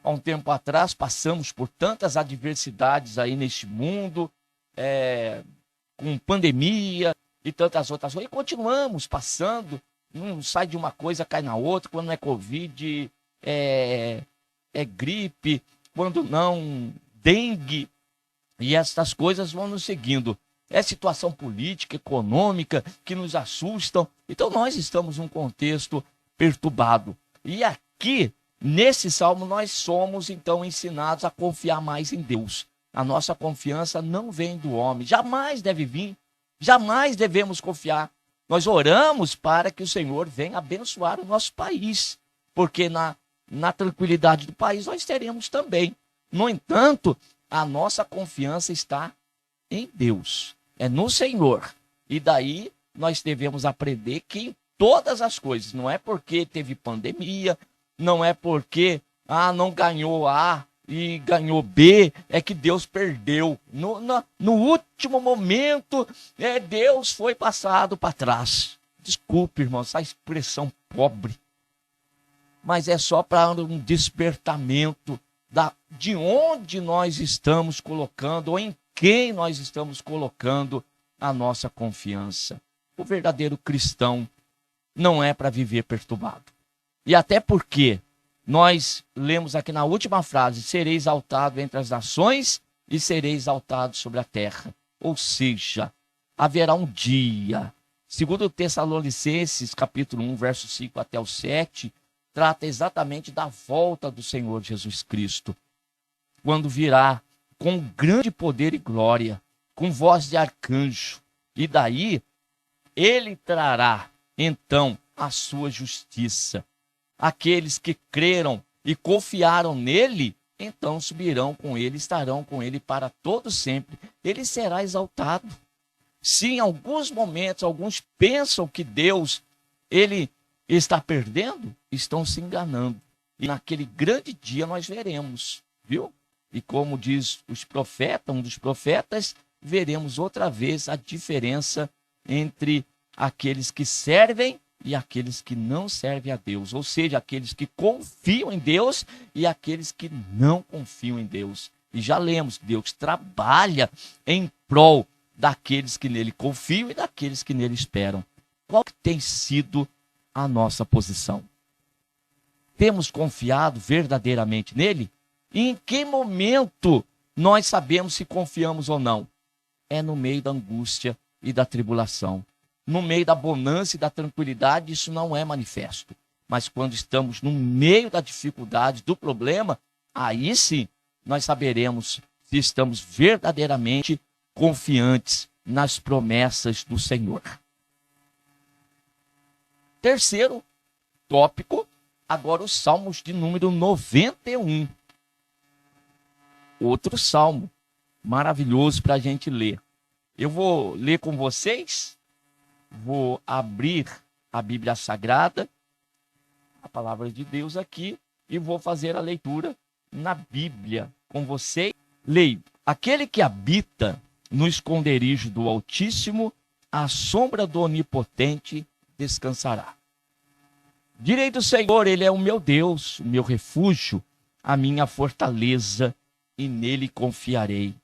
Há um tempo atrás, passamos por tantas adversidades aí neste mundo, com pandemia e tantas outras coisas, e continuamos passando, não sai de uma coisa, cai na outra, quando não é Covid, é gripe, quando não, dengue, e essas coisas vão nos seguindo. É situação política, econômica, que nos assustam, então nós estamos num contexto perturbado. E aqui, nesse salmo, nós somos então ensinados a confiar mais em Deus. A nossa confiança não vem do homem, jamais deve vir, jamais devemos confiar. Nós oramos para que o Senhor venha abençoar o nosso país, porque na tranquilidade do país nós teremos também. No entanto, a nossa confiança está em Deus, é no Senhor. E daí nós devemos aprender que em todas as coisas, não é porque teve pandemia, não é porque não ganhou A e ganhou B, é que Deus perdeu. No último momento, Deus foi passado para trás. Desculpe, irmão, essa expressão pobre. Mas é só para um despertamento de onde nós estamos colocando, ou em quem nós estamos colocando a nossa confiança. O verdadeiro cristão não é para viver perturbado. E até porque nós lemos aqui na última frase: serei exaltado entre as nações e serei exaltado sobre a terra. Ou seja, haverá um dia. Segundo Tessalonicenses, capítulo 1, verso 5 até o 7, trata exatamente da volta do Senhor Jesus Cristo, quando virá com grande poder e glória, com voz de arcanjo, e daí ele trará então a sua justiça. Aqueles que creram e confiaram nele, então subirão com ele, estarão com ele para todo sempre. Ele será exaltado. Se em alguns momentos alguns pensam que Deus ele está perdendo, estão se enganando. E naquele grande dia nós veremos, viu? E como diz um dos profetas, veremos outra vez a diferença entre aqueles que servem e aqueles que não servem a Deus. Ou seja, aqueles que confiam em Deus e aqueles que não confiam em Deus. E já lemos que Deus trabalha em prol daqueles que nele confiam e daqueles que nele esperam. Qual que tem sido a nossa posição? Temos confiado verdadeiramente nele? E em que momento nós sabemos se confiamos ou não? É no meio da angústia e da tribulação. No meio da bonança e da tranquilidade, isso não é manifesto. Mas quando estamos no meio da dificuldade, do problema, aí sim nós saberemos se estamos verdadeiramente confiantes nas promessas do Senhor. Terceiro tópico, agora os Salmos de número 91. Outro salmo maravilhoso para a gente ler. Eu vou ler com vocês, vou abrir a Bíblia Sagrada, a palavra de Deus aqui, e vou fazer a leitura na Bíblia com vocês. Leio: aquele que habita no esconderijo do Altíssimo, à sombra do Onipotente descansará. Direi do Senhor, ele é o meu Deus, o meu refúgio, a minha fortaleza, e nele confiarei.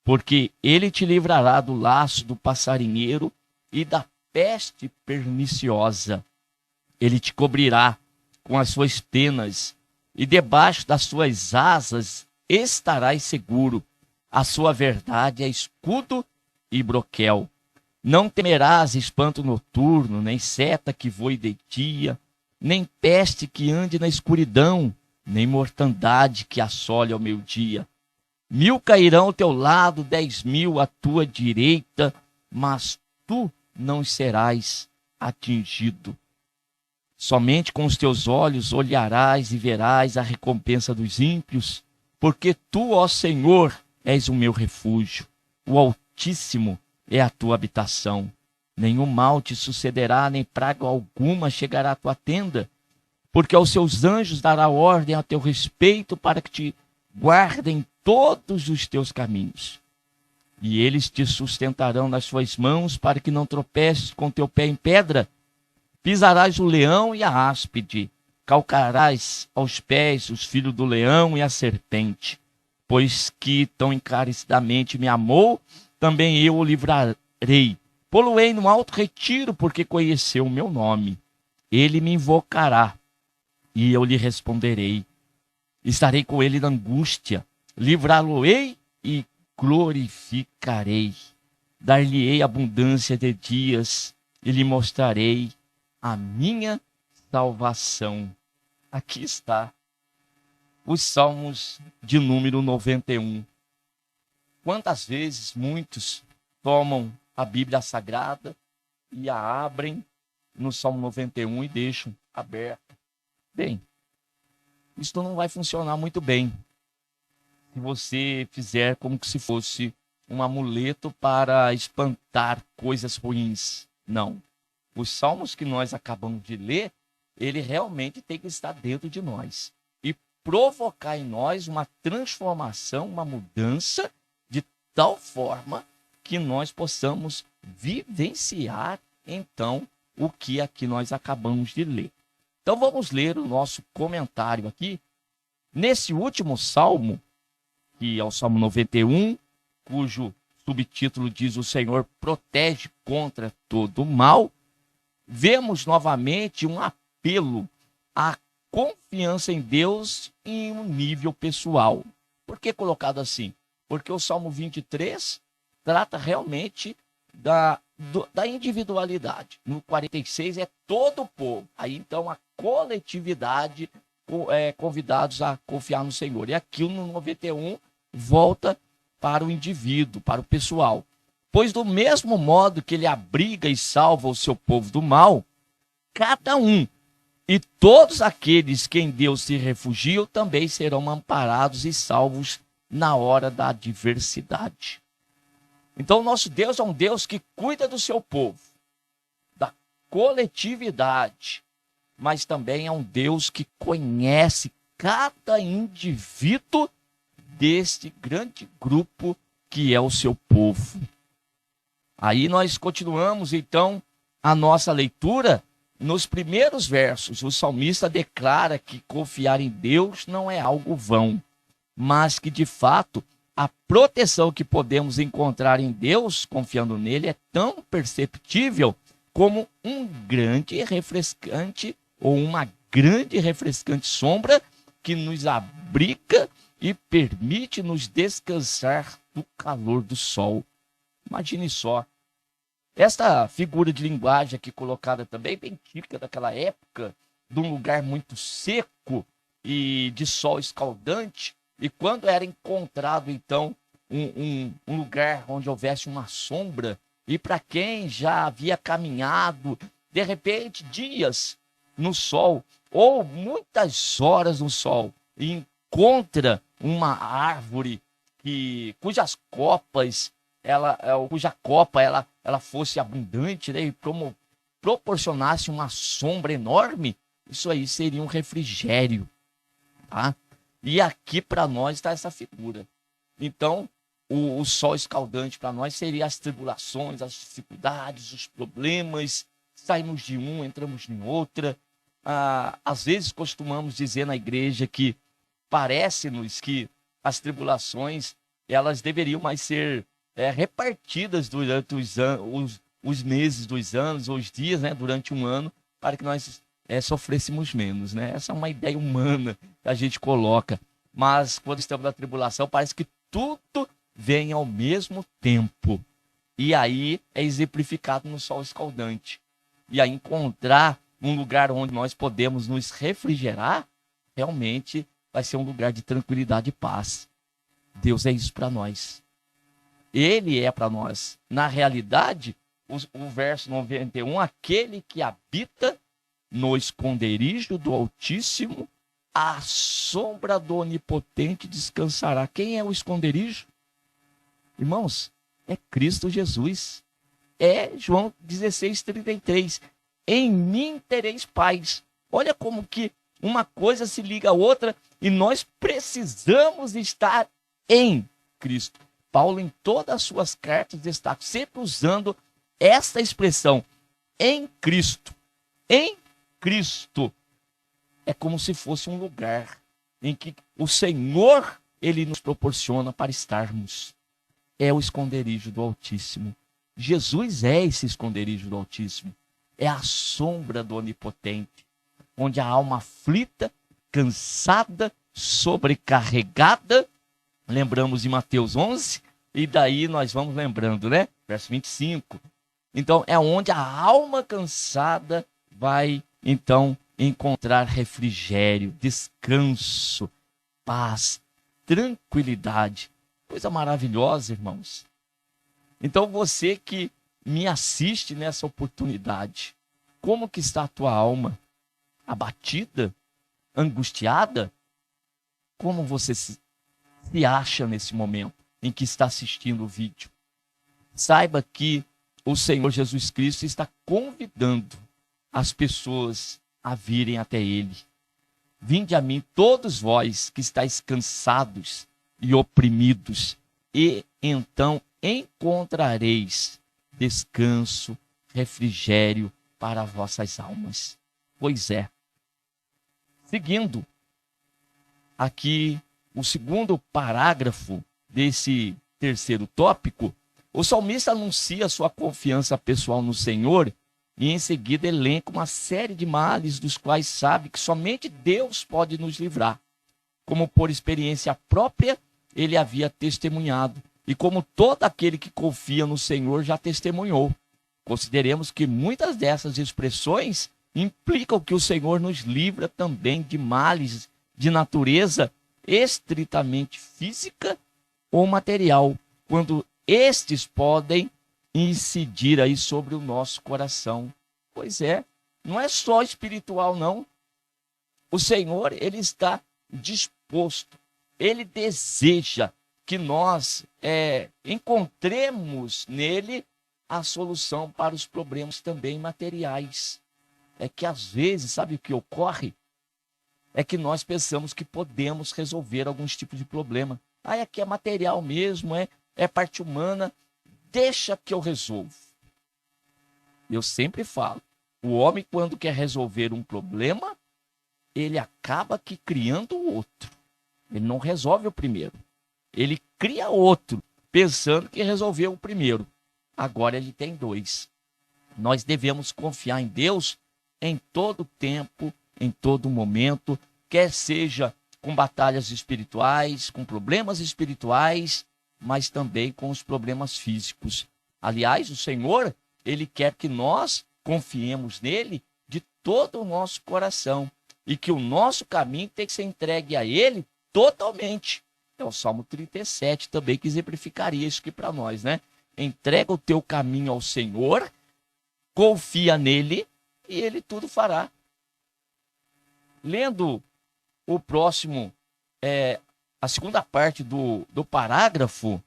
Porque ele te livrará do laço do passarinheiro e da peste perniciosa. Ele te cobrirá com as suas penas, e debaixo das suas asas estarás seguro. A sua verdade é escudo e broquel. Não temerás espanto noturno, nem seta que voe de dia, nem peste que ande na escuridão, nem mortandade que assole ao meio-dia. 1000 cairão ao teu lado, 10.000 à tua direita, mas tu não serás atingido. Somente com os teus olhos olharás e verás a recompensa dos ímpios, porque tu, ó Senhor, és o meu refúgio. O Altíssimo é a tua habitação. Nenhum mal te sucederá, nem praga alguma chegará à tua tenda, porque aos seus anjos dará ordem a teu respeito para que te guardem todos os teus caminhos. E eles te sustentarão nas suas mãos para que não tropeces com teu pé em pedra. Pisarás o leão e a áspide, calcarás aos pés os filhos do leão e a serpente. Pois que tão encarecidamente me amou, também eu o livrarei. Pô-lo-ei no alto retiro, porque conheceu o meu nome. Ele me invocará, e eu lhe responderei. Estarei com ele na angústia, livrá-lo-ei e glorificarei. Dar-lhe-ei abundância de dias, e lhe mostrarei a minha salvação. Aqui está os Salmos de número 91. Quantas vezes muitos tomam a Bíblia Sagrada e a abrem no Salmo 91 e deixam aberta? Bem, isso não vai funcionar muito bem se você fizer como se fosse um amuleto para espantar coisas ruins. Não. Os salmos que nós acabamos de ler, ele realmente tem que estar dentro de nós e provocar em nós uma transformação, uma mudança de tal forma que nós possamos vivenciar, então, o que aqui nós acabamos de ler. Então vamos ler o nosso comentário aqui. Nesse último salmo, que é o Salmo 91, cujo subtítulo diz: o Senhor protege contra todo o mal, vemos novamente um apelo à confiança em Deus em um nível pessoal. Por que colocado assim? Porque o Salmo 23 trata realmente da individualidade. No 46 é todo o povo. Aí então a coletividade convidados a confiar no Senhor. E aqui no 91 volta para o indivíduo, para o pessoal. Pois do mesmo modo que ele abriga e salva o seu povo do mal, cada um e todos aqueles que em Deus se refugiam também serão amparados e salvos na hora da adversidade. Então, nosso Deus é um Deus que cuida do seu povo, da coletividade, mas também é um Deus que conhece cada indivíduo deste grande grupo que é o seu povo. Aí nós continuamos, então, a nossa leitura. Nos primeiros versos, o salmista declara que confiar em Deus não é algo vão, mas que, de fato, a proteção que podemos encontrar em Deus, confiando nele, é tão perceptível como um grande refrescante ou uma grande refrescante sombra que nos abriga e permite nos descansar do calor do sol. Imagine só. Esta figura de linguagem aqui colocada também, bem típica daquela época, de um lugar muito seco e de sol escaldante, e quando era encontrado, então, um lugar onde houvesse uma sombra, e para quem já havia caminhado, de repente, dias no sol, ou muitas horas no sol, e encontra uma árvore cuja copa ela fosse abundante, né, e proporcionasse uma sombra enorme, isso aí seria um refrigério, tá? E aqui para nós está essa figura. Então, o sol escaldante para nós seria as tribulações, as dificuldades, os problemas. Saímos de um, entramos em outra. Às vezes costumamos dizer na igreja que parece-nos que as tribulações elas deveriam mais ser repartidas durante os meses dos anos, ou os dias, né, durante um ano, para que nós sofrêssemos menos, né? Essa é uma ideia humana que a gente coloca. Mas quando estamos na tribulação, parece que tudo vem ao mesmo tempo. E aí é exemplificado no sol escaldante. E aí encontrar um lugar onde nós podemos nos refrigerar, realmente vai ser um lugar de tranquilidade e paz. Deus é isso para nós. Ele é para nós. Na realidade, o verso 91, aquele que habita no esconderijo do Altíssimo, à sombra do Onipotente descansará. Quem é o esconderijo? Irmãos, é Cristo Jesus. É João 16:33. Em mim tereis paz. Olha como que uma coisa se liga à outra e nós precisamos estar em Cristo. Paulo, em todas as suas cartas, destaca sempre usando essa expressão, em Cristo. Em Cristo. É como se fosse um lugar em que o Senhor, ele nos proporciona para estarmos. É o esconderijo do Altíssimo. Jesus é esse esconderijo do Altíssimo. É a sombra do Onipotente, onde a alma aflita, cansada, sobrecarregada, lembramos de Mateus 11, e daí nós vamos lembrando, né? Verso 25. Então, é onde a alma cansada vai, então, encontrar refrigério, descanso, paz, tranquilidade. Coisa maravilhosa, irmãos. Então, você que me assiste nessa oportunidade, como que está a tua alma? Abatida? Angustiada? Como você se acha nesse momento em que está assistindo o vídeo? Saiba que o Senhor Jesus Cristo está convidando as pessoas a virem até Ele. Vinde a mim, todos vós que estáis cansados e oprimidos, e então encontrareis descanso, refrigério para vossas almas. Pois é. Seguindo aqui o segundo parágrafo desse terceiro tópico, o salmista anuncia sua confiança pessoal no Senhor e em seguida elenca uma série de males dos quais sabe que somente Deus pode nos livrar. Como por experiência própria, ele havia testemunhado, e como todo aquele que confia no Senhor já testemunhou. Consideremos que muitas dessas expressões implicam que o Senhor nos livra também de males de natureza estritamente física ou material, quando estes podem incidir aí sobre o nosso coração. Pois é, não é só espiritual, não. O Senhor, ele está disposto, ele deseja que nós encontremos nele a solução para os problemas também materiais. É que às vezes, sabe o que ocorre? É que nós pensamos que podemos resolver alguns tipos de problema. Aqui é material mesmo, é parte humana, deixa que eu resolvo. Eu sempre falo, o homem quando quer resolver um problema, ele acaba que criando outro. Ele não resolve o primeiro. Ele cria outro, pensando que resolveu o primeiro. Agora ele tem dois. Nós devemos confiar em Deus em todo tempo, em todo momento, quer seja com batalhas espirituais, com problemas espirituais, mas também com os problemas físicos. Aliás, o Senhor, ele quer que nós confiemos nele de todo o nosso coração e que o nosso caminho tem que ser entregue a ele totalmente. É o Salmo 37 também que exemplificaria isso aqui para nós, né? Entrega o teu caminho ao Senhor, confia nele e ele tudo fará. Lendo o próximo, a segunda parte do parágrafo,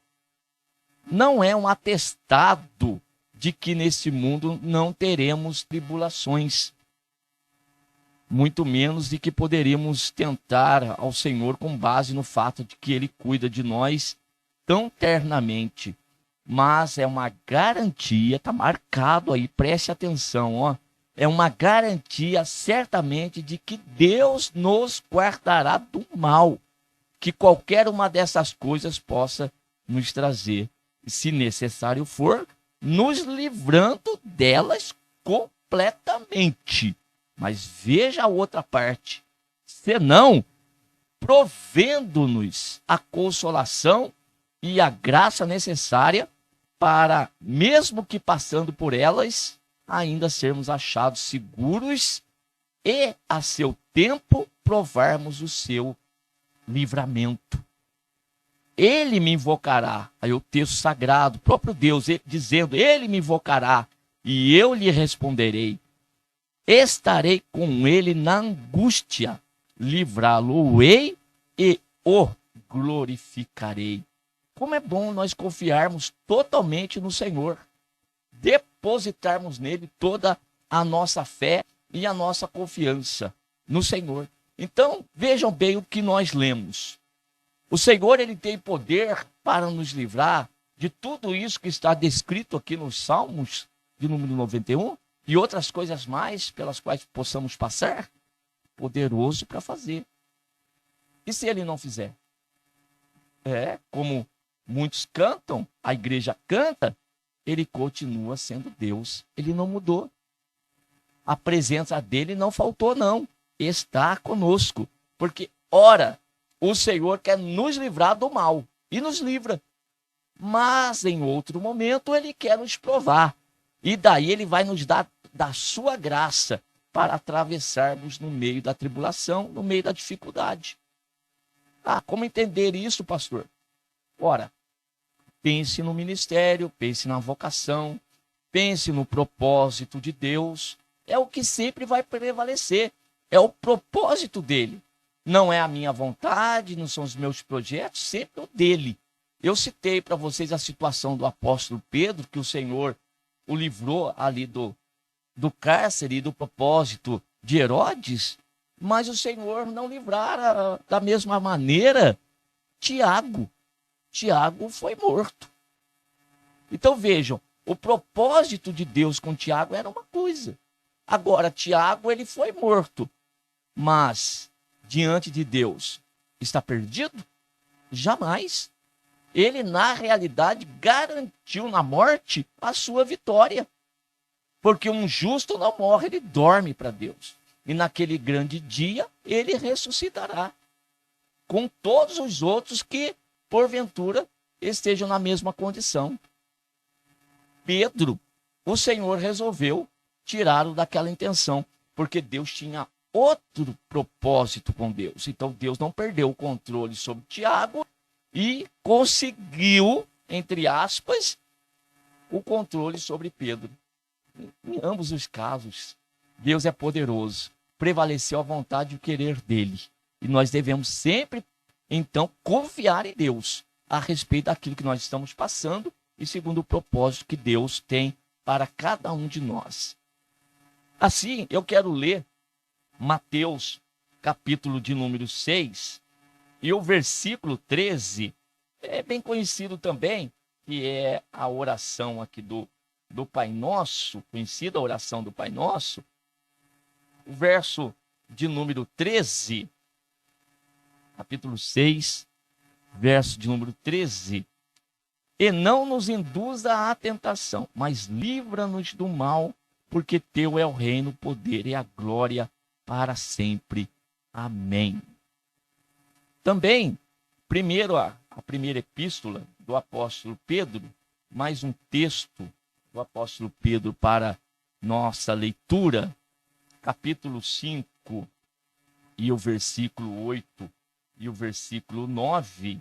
não é um atestado de que nesse mundo não teremos tribulações, muito menos de que poderíamos tentar ao Senhor com base no fato de que ele cuida de nós tão ternamente. Mas é uma garantia, está marcado aí, preste atenção, ó. É uma garantia certamente de que Deus nos guardará do mal, que qualquer uma dessas coisas possa nos trazer, e se necessário for, nos livrando delas completamente. Mas veja a outra parte, senão provendo-nos a consolação e a graça necessária para, mesmo que passando por elas, ainda sermos achados seguros e, a seu tempo, provarmos o seu livramento. Ele me invocará, aí o texto sagrado, o próprio Deus dizendo, ele me invocará e eu lhe responderei. Estarei com ele na angústia, livrá-lo-ei e o glorificarei. Como é bom nós confiarmos totalmente no Senhor, depositarmos nele toda a nossa fé e a nossa confiança no Senhor. Então, vejam bem o que nós lemos. O Senhor, ele tem poder para nos livrar de tudo isso que está descrito aqui nos Salmos, de número 91, e outras coisas mais pelas quais possamos passar. Poderoso para fazer. E se ele não fizer? Como muitos cantam, a igreja canta, ele continua sendo Deus. Ele não mudou. A presença dele não faltou, não. Está conosco. Porque, ora, o Senhor quer nos livrar do mal. E nos livra. Mas, em outro momento, ele quer nos provar. E daí ele vai nos dar da sua graça para atravessarmos no meio da tribulação, no meio da dificuldade. Como entender isso, pastor? Ora, pense no ministério, pense na vocação, pense no propósito de Deus. É o que sempre vai prevalecer. É o propósito dele. Não é a minha vontade, não são os meus projetos, sempre o dele. Eu citei para vocês a situação do apóstolo Pedro, que o Senhor o livrou ali do cárcere e do propósito de Herodes, mas o Senhor não livrara da mesma maneira Tiago. Tiago foi morto. Então vejam, o propósito de Deus com Tiago era uma coisa. Agora, Tiago, ele foi morto, mas diante de Deus está perdido? Jamais. ele na realidade garantiu na morte a sua vitória. Porque um justo não morre, ele dorme para Deus. E naquele grande dia, ele ressuscitará. Com todos os outros que, porventura, estejam na mesma condição. Pedro, o Senhor resolveu tirá-lo daquela intenção. Porque Deus tinha outro propósito com Deus. Então Deus não perdeu o controle sobre Tiago e conseguiu, entre aspas, o controle sobre Pedro. Em ambos os casos, Deus é poderoso. Prevaleceu a vontade e o querer dele. E nós devemos sempre, então, confiar em Deus a respeito daquilo que nós estamos passando e segundo o propósito que Deus tem para cada um de nós. Assim, eu quero ler Mateus, capítulo de número 6, e o versículo 13, é bem conhecido também, que é a oração aqui do Pai Nosso, conhecida a oração do Pai Nosso. O verso de número 13, capítulo 6, verso de número 13. E não nos induza à tentação, mas livra-nos do mal, porque teu é o reino, o poder e a glória para sempre. Amém. Também, a primeira epístola do apóstolo Pedro, mais um texto do apóstolo Pedro para nossa leitura, capítulo 5 e o versículo 8 e o versículo 9.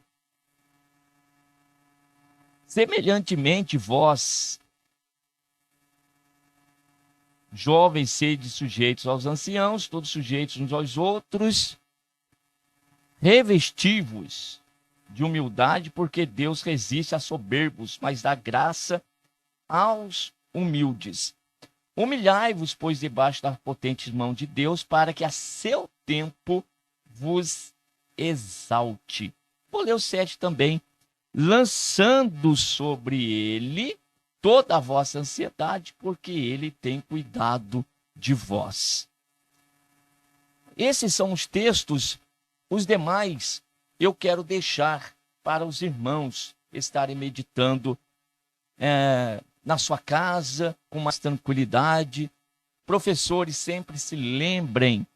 Semelhantemente, vós, jovens, sede sujeitos aos anciãos, todos sujeitos uns aos outros, revesti-vos de humildade, porque Deus resiste a soberbos, mas dá graça aos humildes. Humilhai-vos, pois, debaixo da potente mão de Deus, para que a seu tempo vos exalte. Vou ler o 7 também. Lançando sobre ele toda a vossa ansiedade, porque ele tem cuidado de vós. Esses são os textos, os demais eu quero deixar para os irmãos estarem meditando na sua casa, com mais tranquilidade. Professores, sempre se lembrem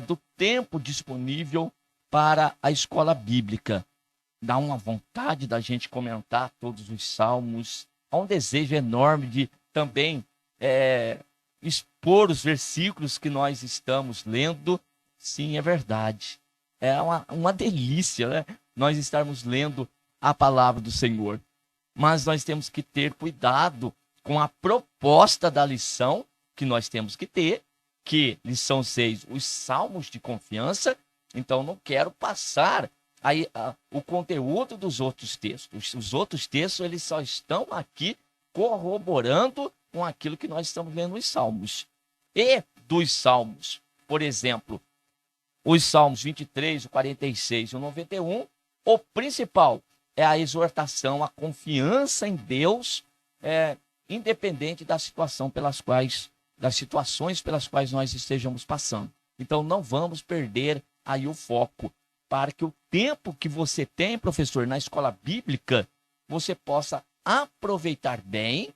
do tempo disponível para a escola bíblica. Dá uma vontade da gente comentar todos os salmos. Há um desejo enorme de também expor os versículos que nós estamos lendo. Sim, é verdade. É uma delícia, né? Nós estarmos lendo a palavra do Senhor. Mas nós temos que ter cuidado com a proposta da lição que nós temos que ter, que lição 6, os salmos de confiança. Então, não quero passar aí o conteúdo dos outros textos. Os outros textos, eles só estão aqui corroborando com aquilo que nós estamos lendo nos salmos. E dos salmos, por exemplo, os salmos 23, o 46 e o 91, o principal é a exortação, a confiança em Deus, independente das situações pelas quais nós estejamos passando. Então, não vamos perder aí o foco, para que o tempo que você tem, professor, na escola bíblica, você possa aproveitar bem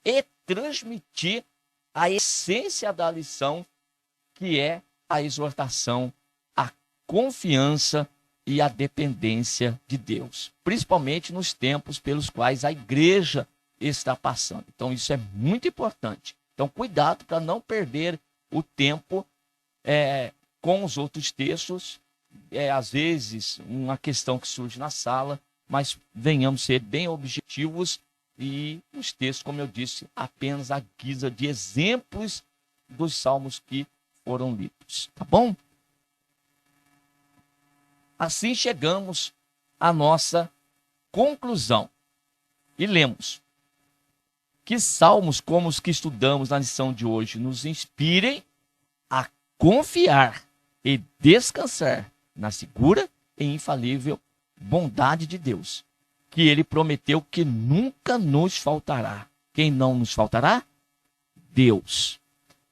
e transmitir a essência da lição, que é a exortação, a confiança e a dependência de Deus, principalmente nos tempos pelos quais a igreja está passando. Então, isso é muito importante. Então, cuidado para não perder o tempo com os outros textos. Às vezes, uma questão que surge na sala, mas venhamos ser bem objetivos e os textos, como eu disse, apenas à guisa de exemplos dos salmos que foram lidos. Tá bom? Assim chegamos à nossa conclusão e lemos que salmos como os que estudamos na lição de hoje nos inspirem a confiar e descansar na segura e infalível bondade de Deus, que ele prometeu que nunca nos faltará. Quem não nos faltará? Deus.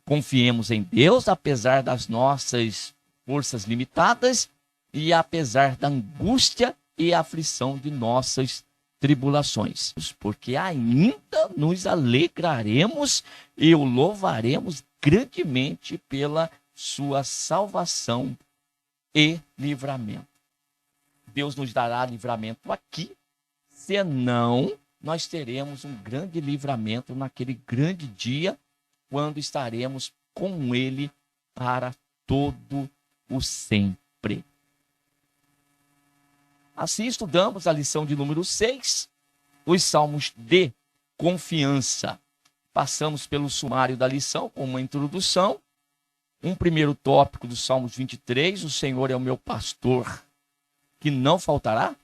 Confiemos em Deus, apesar das nossas forças limitadas e apesar da angústia e aflição de nossas tribulações, porque ainda nos alegraremos e o louvaremos grandemente pela sua salvação e livramento. Deus nos dará livramento aqui, senão nós teremos um grande livramento naquele grande dia, quando estaremos com Ele para todo o sempre. Assim estudamos a lição de número 6, os salmos de confiança. Passamos pelo sumário da lição com uma introdução. Um primeiro tópico dos Salmos 23, o Senhor é o meu pastor que não faltará.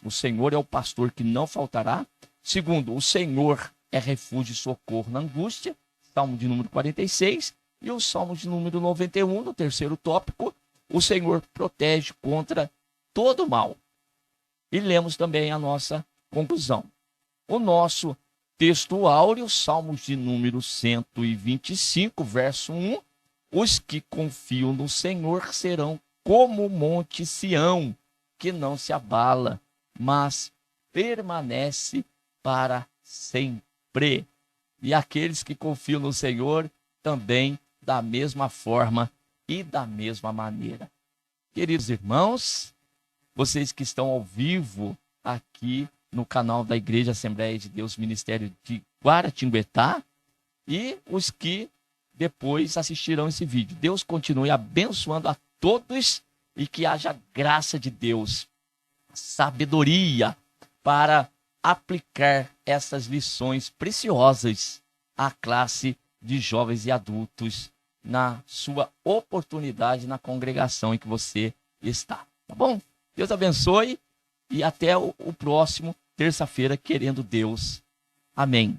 O Senhor é o pastor que não faltará. Segundo, o Senhor é refúgio e socorro na angústia, Salmo de número 46. E o Salmo de número 91, no terceiro tópico, o Senhor protege contra todo mal. E lemos também a nossa conclusão. O nosso texto áureo, Salmos de número 125, verso 1. Os que confiam no Senhor serão como o monte Sião, que não se abala, mas permanece para sempre. E aqueles que confiam no Senhor também da mesma forma e da mesma maneira. Queridos irmãos, vocês que estão ao vivo aqui no canal da Igreja Assembleia de Deus Ministério de Guaratinguetá e os que depois assistirão esse vídeo. Deus continue abençoando a todos e que haja graça de Deus, sabedoria para aplicar essas lições preciosas à classe de jovens e adultos na sua oportunidade na congregação em que você está. Tá bom? Deus abençoe e até o próximo terça-feira, querendo Deus. Amém.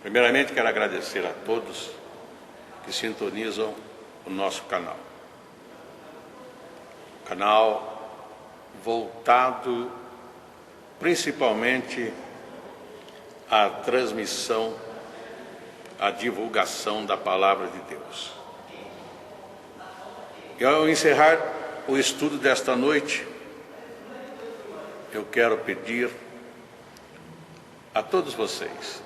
Primeiramente, quero agradecer a todos que sintonizam o nosso canal. Canal voltado principalmente à transmissão, à divulgação da Palavra de Deus. E ao encerrar o estudo desta noite, eu quero pedir a todos vocês,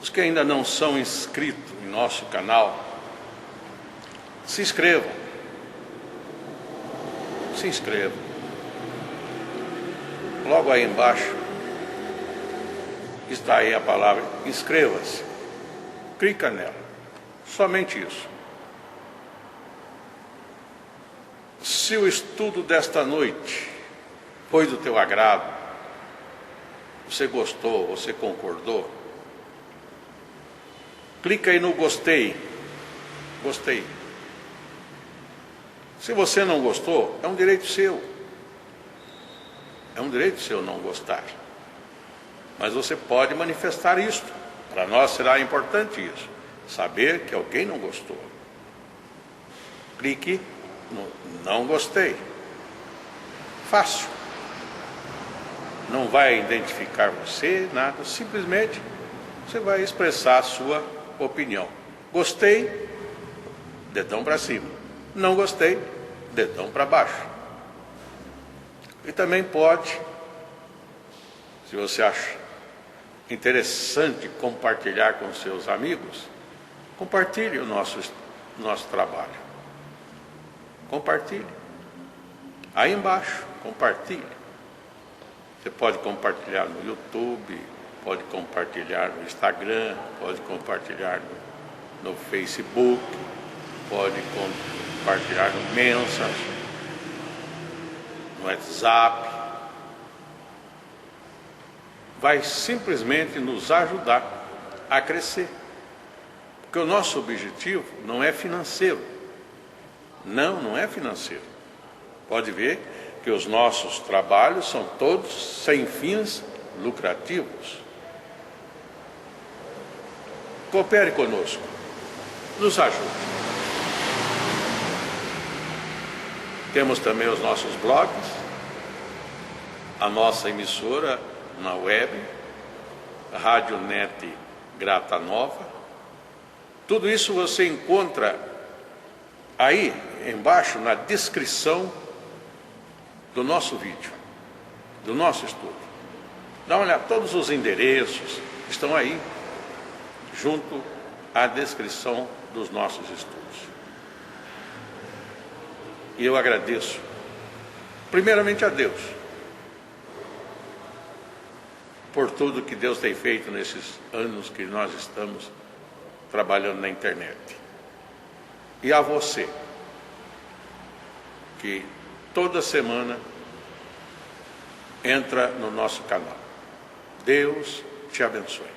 os que ainda não são inscritos em nosso canal, se inscrevam. Se inscrevam. Logo aí embaixo está aí a palavra inscreva-se. Clica nela. Somente isso. Se o estudo desta noite foi do teu agrado, você gostou, você concordou, clica aí no gostei. Gostei. Se você não gostou, é um direito seu. É um direito seu não gostar. Mas você pode manifestar isso. Para nós será importante isso. Saber que alguém não gostou. Clique no não gostei. Fácil. Não vai identificar você, nada. Simplesmente você vai expressar a sua opinião. Gostei, dedão para cima. Não gostei, dedão para baixo. E também pode, se você acha interessante compartilhar com seus amigos, compartilhe o nosso trabalho. Compartilhe. Aí embaixo, compartilhe. Você pode compartilhar no YouTube, pode compartilhar no Instagram, pode compartilhar no Facebook, pode compartilhar no Messenger, no WhatsApp. Vai simplesmente nos ajudar a crescer. Porque o nosso objetivo não é financeiro. Não é financeiro. Pode ver que os nossos trabalhos são todos sem fins lucrativos. Coopere conosco. Nos ajude. Temos também os nossos blogs, a nossa emissora na web, Rádio Net Grata Nova. Tudo isso você encontra aí embaixo na descrição do nosso vídeo, do nosso estudo. Dá uma olhada, todos os endereços estão aí, junto à descrição dos nossos estudos. E eu agradeço, primeiramente a Deus, por tudo que Deus tem feito nesses anos que nós estamos trabalhando na internet. E a você, que toda semana entra no nosso canal. Deus te abençoe.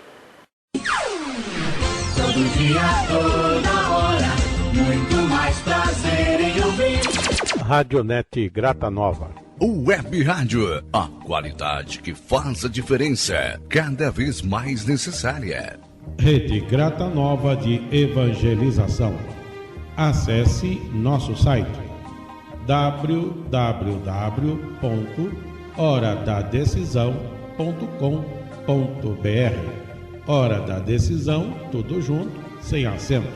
Todo dia, toda hora, muito mais prazer em ouvir. Radionet Grata Nova. Web Rádio, a qualidade que faz a diferença, cada vez mais necessária. Rede Grata Nova de Evangelização. Acesse nosso site www.horadadecisão.com.br. Hora da Decisão, tudo junto, sem acento.